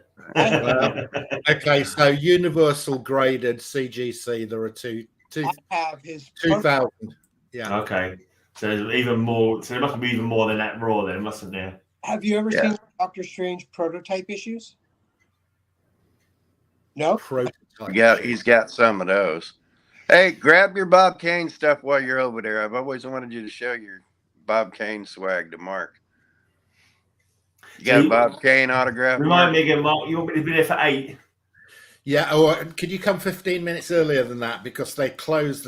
Okay, so universal graded CGC. There are two I have his 2,000. Yeah. Okay. So there's even more. So there must be even more than that raw then, mustn't there? Have you ever seen Doctor Strange prototype issues? No? Prototype. Yeah, he's got some of those. Hey, grab your Bob Kane stuff while you're over there. I've always wanted you to show your Bob Kane swag to Mark. You got a Bob Kane autograph? Remind me again, Mark. You want me to be there for 8? Yeah, or could you come 15 minutes earlier than that because they closed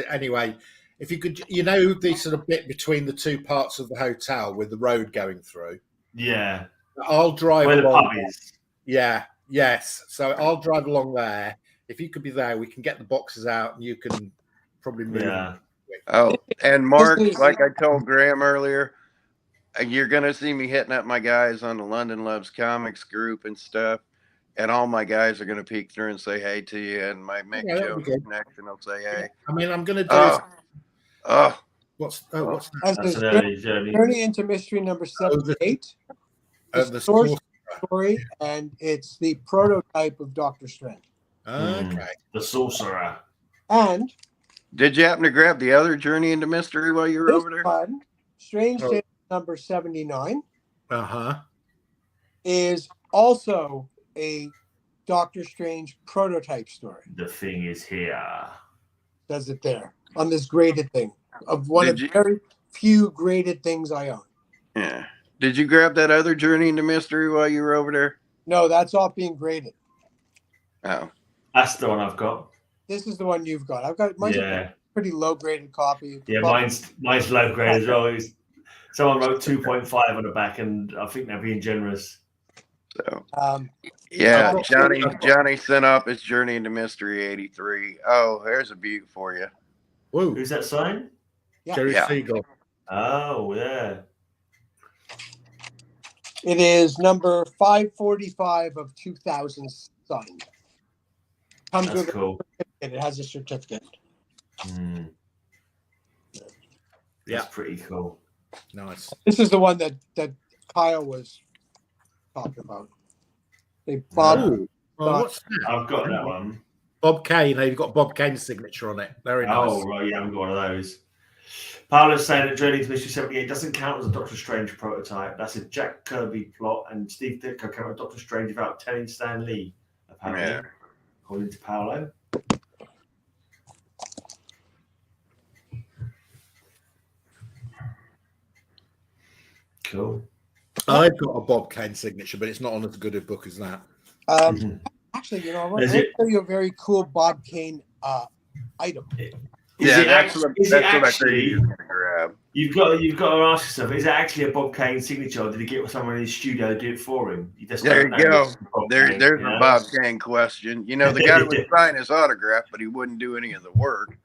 anyway. If you could, the sort of bit between the two parts of the hotel with the road going through. Yeah. I'll drive Where the along. pub is. Yeah, yes. So I'll drive along there. If you could be there, we can get the boxes out and you can probably move. Yeah. Oh, and Mark, like I told Graham earlier, you're going to see me hitting up my guys on the London Loves Comics group and stuff. And all my guys are going to peek through and say hey to you. And my Mick Jones connection will say hey. I mean, I'm going to do what's that? That's an early journey. Journey into Mystery number 78. The source story, and it's the prototype of Doctor Strange. Okay. The Sorcerer. And did you happen to grab the other Journey into Mystery while you were over there? One, Strange Tales number 79 is also a Doctor Strange prototype story. The Thing is here. Does it there on this graded thing of one of the very few graded things I own. Yeah. Did you grab that other Journey into Mystery while you were over there? No, that's all being graded. Oh. That's the one I've got. This is the one you've got. I've got mine's a pretty low graded copy. Yeah, mine's low grade as well. Someone wrote 2.5 on the back, and I think they're being generous. So yeah, Johnny sent off his Journey into Mystery 83. Oh, there's a beaut for you. Whoa. Who's that sign? Jerry Siegel. Oh, yeah. It is number 545 of 2000 signed. Comes That's with cool. It has a certificate. That's pretty cool. Nice. This is the one that Kyle was talking about. Bob. What's that? I've got that one. Bob Kane. You've got Bob Kane's signature on it. Very nice. Oh, right. Yeah, I haven't got one of those. Paolo's saying that Journey to Mystery 78 doesn't count as a Doctor Strange prototype. That's a Jack Kirby plot, and Steve Ditko came up with Doctor Strange without telling Stan Lee, apparently, according to Paolo. Cool. I've got a Bob Kane signature, but it's not on as good a book as that. Actually, I want to tell you a very cool Bob Kane item. That's what I figured you were going to grab. You've got to ask yourself: is it actually a Bob Kane signature, or did he get someone in his studio to do it for him? There you go. There's a Bob Kane question. The guy would sign his autograph, but he wouldn't do any of the work.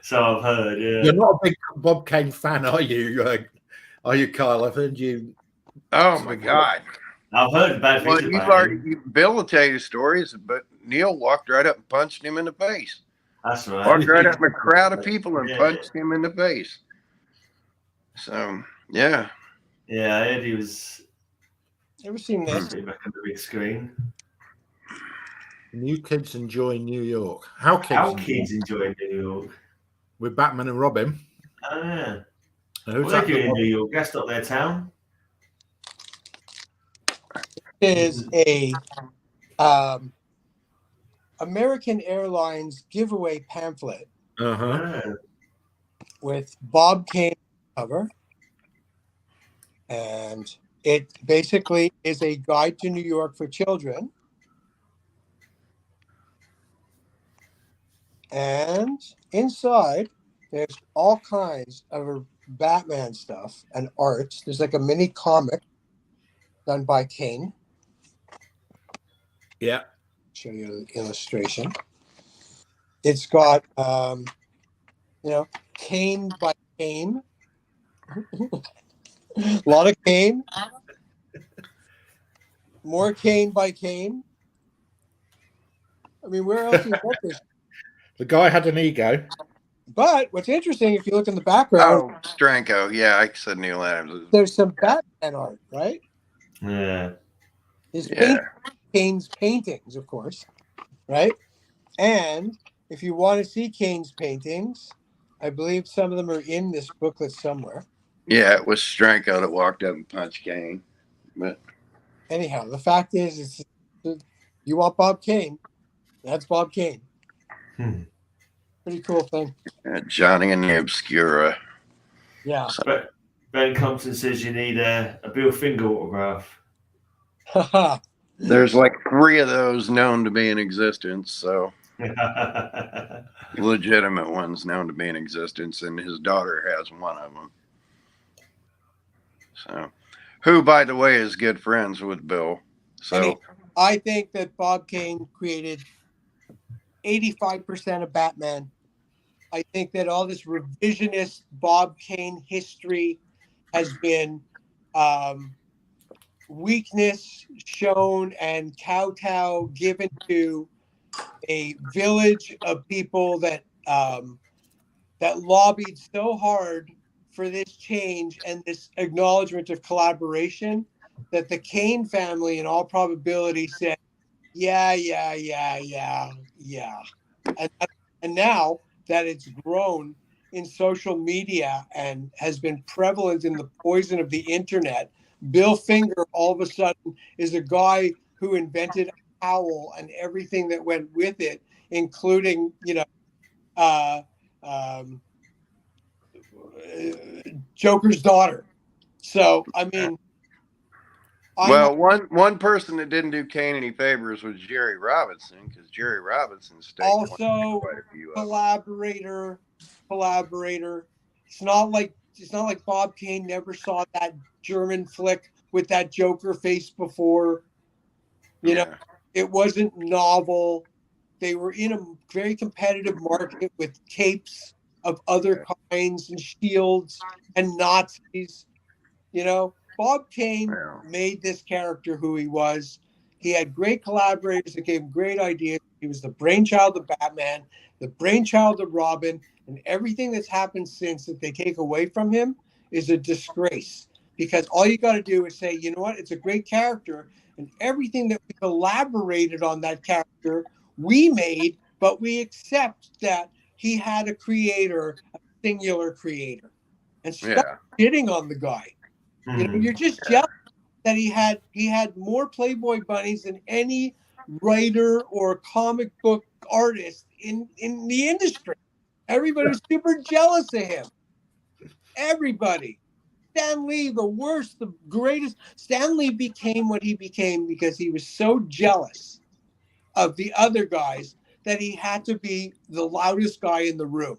So I've heard. Yeah. You're not a big Bob Kane fan, are you? Are you, Kyle? I've heard you. Oh my God! I've heard bad things about him. Bill will tell you stories, but Neil walked right up and punched him in the face. That's right. Walked right up in a crowd of people and punched him in the face. So yeah. Yeah, I heard he was. Ever seen this? Back on the big screen. New kids enjoy New York. How kids enjoy New York? With Batman and Robin. Oh, yeah. Who's what are they doing in New York? That's not their town. Is a American Airlines giveaway pamphlet with Bob Kane cover, and it basically is a guide to New York for children And inside, there's all kinds of Batman stuff and art. There's like a mini comic done by Kane. Yeah. Show you an illustration. It's got, Kane by Kane. A lot of Kane. More Kane by Kane. I mean, where else do you get this? The guy had an ego. But what's interesting, if you look in the background, Oh, Stranko. Yeah, I said Neil Adams. there's some Batman art, right? Yeah. His Yeah. Kane's paintings, of course, right? And if you want to see Kane's paintings, I believe some of them are in this booklet somewhere. Yeah, it was Stranko that walked up and punched Kane. But Anyhow, the fact is, you want Bob Kane, that's Bob Kane. Pretty cool thing. Johnny and the Obscura. Yeah. But Ben Compton says you need a Bill Finger autograph. There's like 3 of those known to be in existence, so legitimate ones known to be in existence, and his daughter has one of them. So, who, by the way, is good friends with Bill. So, I think that Bob Kane created 85% of Batman. I think that all this revisionist Bob Kane history has been weakness shown and kowtow given to a village of people that lobbied so hard for this change and this acknowledgement of collaboration that the Kane family, in all probability, said, yeah. And now that it's grown in social media and has been prevalent in the poison of the internet, Bill Finger all of a sudden is a guy who invented a cowl and everything that went with it, including, Joker's daughter. So, I mean, one person that didn't do Kane any favors was Jerry Robinson, because Jerry Robinson stayed also quite a few collaborator. It's not like Bob Kane never saw that German flick with that Joker face before. You know, it wasn't novel. They were in a very competitive market with capes of other kinds and shields and Nazis. Bob Kane made this character who he was. He had great collaborators that gave him great ideas. He was the brainchild of Batman, the brainchild of Robin, and everything that's happened since that they take away from him is a disgrace. Because all you got to do is say, you know what, it's a great character, and everything that we collaborated on that character, we made, but we accept that he had a creator, a singular creator. And stop shitting on the guy. You're just jealous that he had more Playboy bunnies than any writer or comic book artist in the industry. Everybody was super jealous of him. Everybody. Stan Lee, the worst, the greatest. Stan Lee became what he became because he was so jealous of the other guys that he had to be the loudest guy in the room.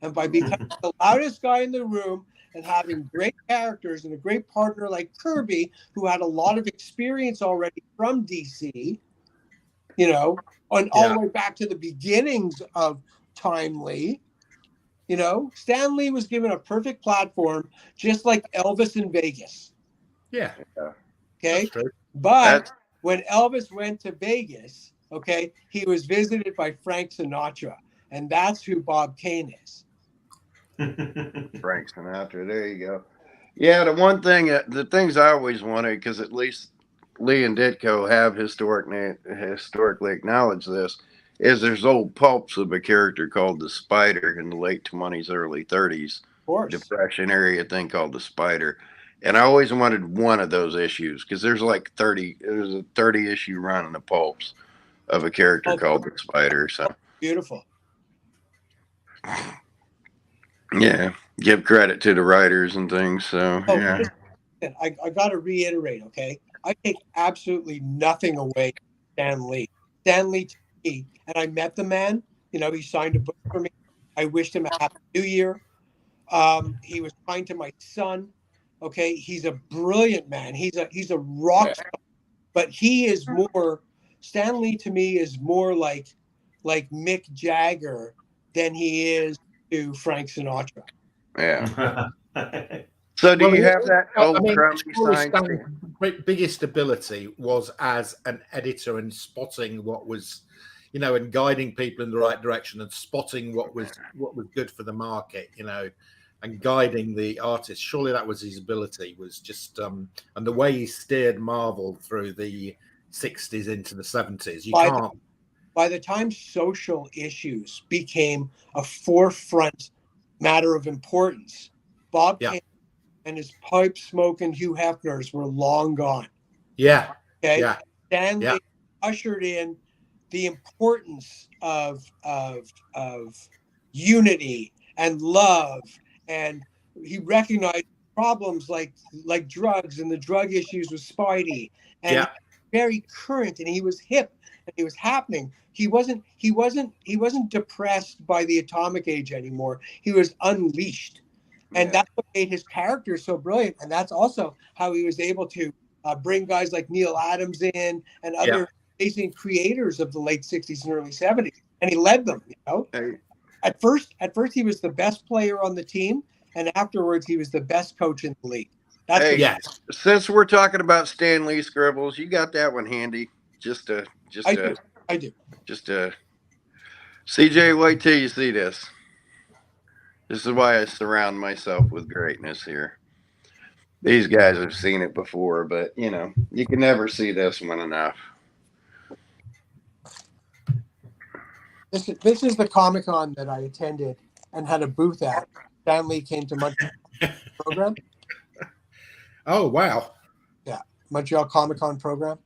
And by becoming the loudest guy in the room and having great characters and a great partner like Kirby, who had a lot of experience already from DC, all the way back to the beginnings of Timely, Stan Lee was given a perfect platform, just like Elvis in Vegas. Yeah. Okay. But when Elvis went to Vegas, he was visited by Frank Sinatra, and that's who Bob Kane is. Frank Sinatra, there you go. Yeah, the things I always wanted, because at least Lee and Ditko have historically acknowledged this, is there's old pulps of a character called the Spider in the late 20s, early 30s. Of course. Depression area thing called the Spider. And I always wanted one of those issues, because there's like 30 issue run in the pulps of a character called the Spider. So beautiful. Yeah, give credit to the writers and things. So yeah, I got to reiterate. Okay, I take absolutely nothing away from Stan Lee. Stan Lee, and I met the man. You know, he signed a book for me. I wished him a happy New Year. He was kind to my son. Okay, he's a brilliant man. He's a rock star, but he is more. Stan Lee to me is more like Mick Jagger than he is to Frank Sinatra. Yeah. So do you have that old crummy sign? Stan's biggest ability was as an editor and spotting what was, you know, and guiding people in the right direction and spotting what was good for the market, you know, and guiding the artist. Surely that was his ability, was just and the way he steered Marvel through the 60s into the 70s. By the time social issues became a forefront matter of importance, Bob Kane and his pipe smoking Hugh Hefners were long gone. Yeah. Okay. Yeah. Stan Lee ushered in the importance of unity and love, and he recognized problems like drugs and the drug issues with Spidey, and very current, and he was hip and he was happening. He wasn't depressed by the atomic age anymore. He was unleashed. And that's what made his character so brilliant. And that's also how he was able to bring guys like Neil Adams in and other amazing creators of the late 60s and early 70s. And he led them, you know. At first he was the best player on the team, and afterwards he was the best coach in the league. Since we're talking about Stan Lee scribbles, you got that one handy. I do. CJ, wait till you see this. This is why I surround myself with greatness here. These guys have seen it before, but you know, you can never see this one enough. This is the Comic-Con that I attended and had a booth at. Stan Lee came to Montreal program. Oh, wow. Yeah, Montreal Comic-Con program.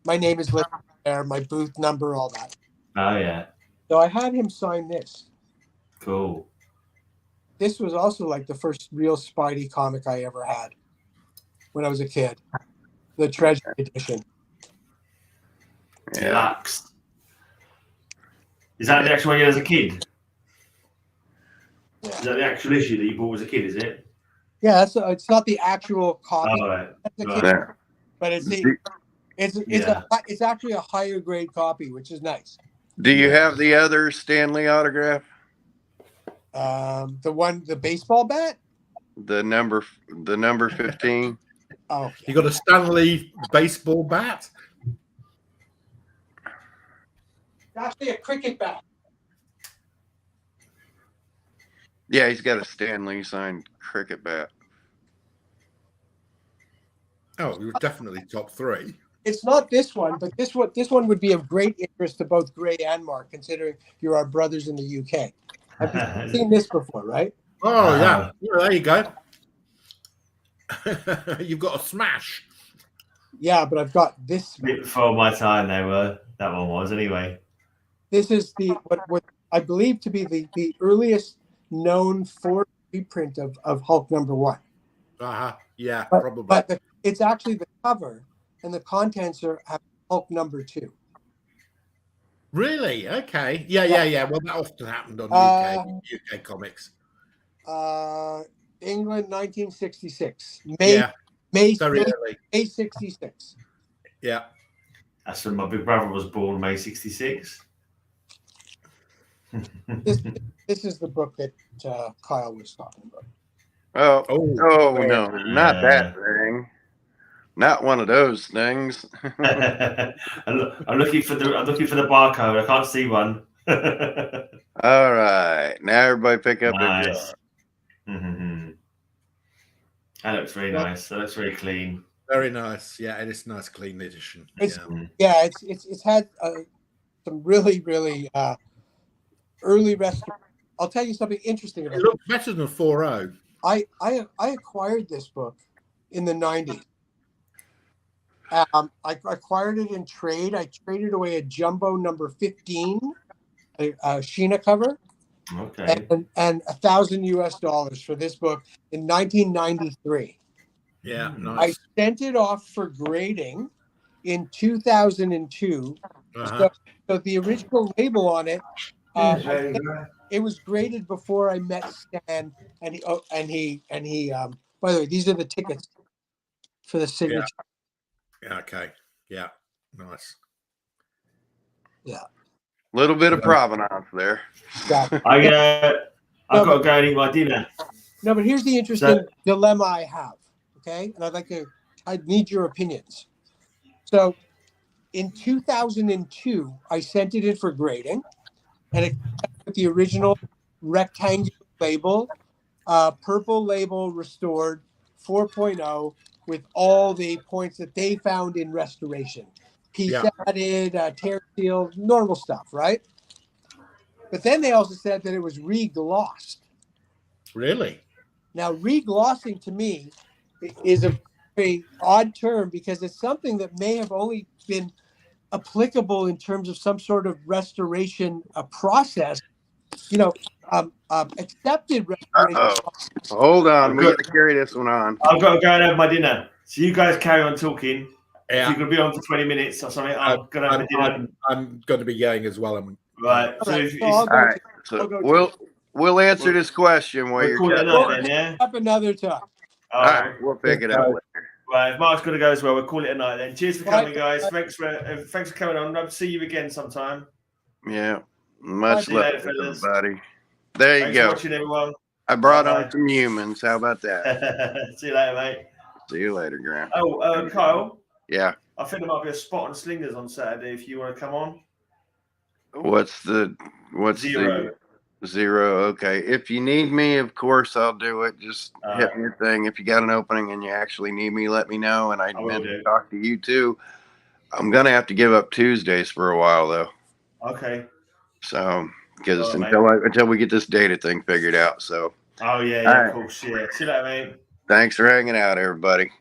My name is listed there, my booth number, all that. Oh, yeah. So I had him sign this. Cool. This was also like the first real Spidey comic I ever had when I was a kid. The Treasure Edition. Deluxe. Is that the actual one you had as a kid? Yeah. Is that the actual issue that you bought as a kid, is it? Yeah, it's not the actual copy. Oh, right. But it's actually a higher grade copy, which is nice. Do you have the other Stan Lee autograph? The baseball bat? The number 15. Oh, you got a Stan Lee baseball bat? It's actually a cricket bat. Yeah, he's got a Stan Lee signed cricket bat. Oh, you're definitely top 3. It's not this one, but this one would be of great interest to both Gray and Mark, considering you're our brothers in the UK. I've seen this before, right? Oh, yeah. There you go. You've got a smash. Yeah, but I've got this. Before my time, that one was anyway. This is what I believe to be the earliest known 4 reprint of Hulk #1. Yeah, probably. But it's actually the cover, and the contents are Hulk #2. Really? Okay. Yeah. Well, that often happened on UK comics. England, 1966. May 66. Yeah. That's when my big brother was born, May 66. This is the book that Kyle was talking about. Oh no, not that thing. Not one of those things. I'm looking for the barcode. I can't see one. All right, now everybody pick up their Nice. That looks very nice. That looks very clean. Very nice. Yeah, it is a nice, clean edition. It's had some really early restoration. I'll tell you something interesting about it. It looks better than 4.0. I acquired this book in the 90s. I acquired it in trade. I traded away a jumbo number 15, a Sheena cover, okay, and $1,000 for this book in 1993. Yeah, nice. I sent it off for grading in 2002. So the original label on it It was graded before I met Stan, and he. By the way, these are the tickets for the signature. Yeah. Okay. Yeah. Nice. Yeah. Little bit of provenance there. Exactly. I've got to go and eat my dinner. No, but here's the interesting dilemma I have. Okay, and I need your opinions. So, in 2002, I sent it in for grading, and it with the original rectangular label, purple label restored 4.0 with all the points that they found in restoration. Piece added, tear seal, normal stuff, right? But then they also said that it was re-glossed. Really? Now, re-glossing to me is a very odd term because it's something that may have only been applicable in terms of some sort of restoration process, accepted restoration. Hold on, we got to carry this one on. I've got to go and have my dinner. So you guys carry on talking. Yeah. If you're going to be on for 20 minutes or something, I'm going to have my dinner. I'm going to be going as well. Right. So we'll answer this question while you're Up another time. All right, we'll pick it up later. Right, if Mark's got to go as well, we'll call it a night then. Cheers for coming, guys. Thanks for coming on. I'll see you again sometime. Yeah, much love, everybody. There you go. For watching, everyone. I brought on some humans. How about that? See you later, mate. See you later, Graham. Oh, Kyle. Yeah. I think there might be a spot on Slingers on Saturday if you want to come on. What's Zero? Zero. Okay. If you need me, of course I'll do it. Just hit me a thing. If you got an opening and you actually need me, let me know. And I meant to talk to you too. I'm gonna have to give up Tuesdays for a while though. Okay. So because until we get this data thing figured out. So. Oh yeah, of course. Yeah. See you later, mate. Thanks for hanging out, everybody.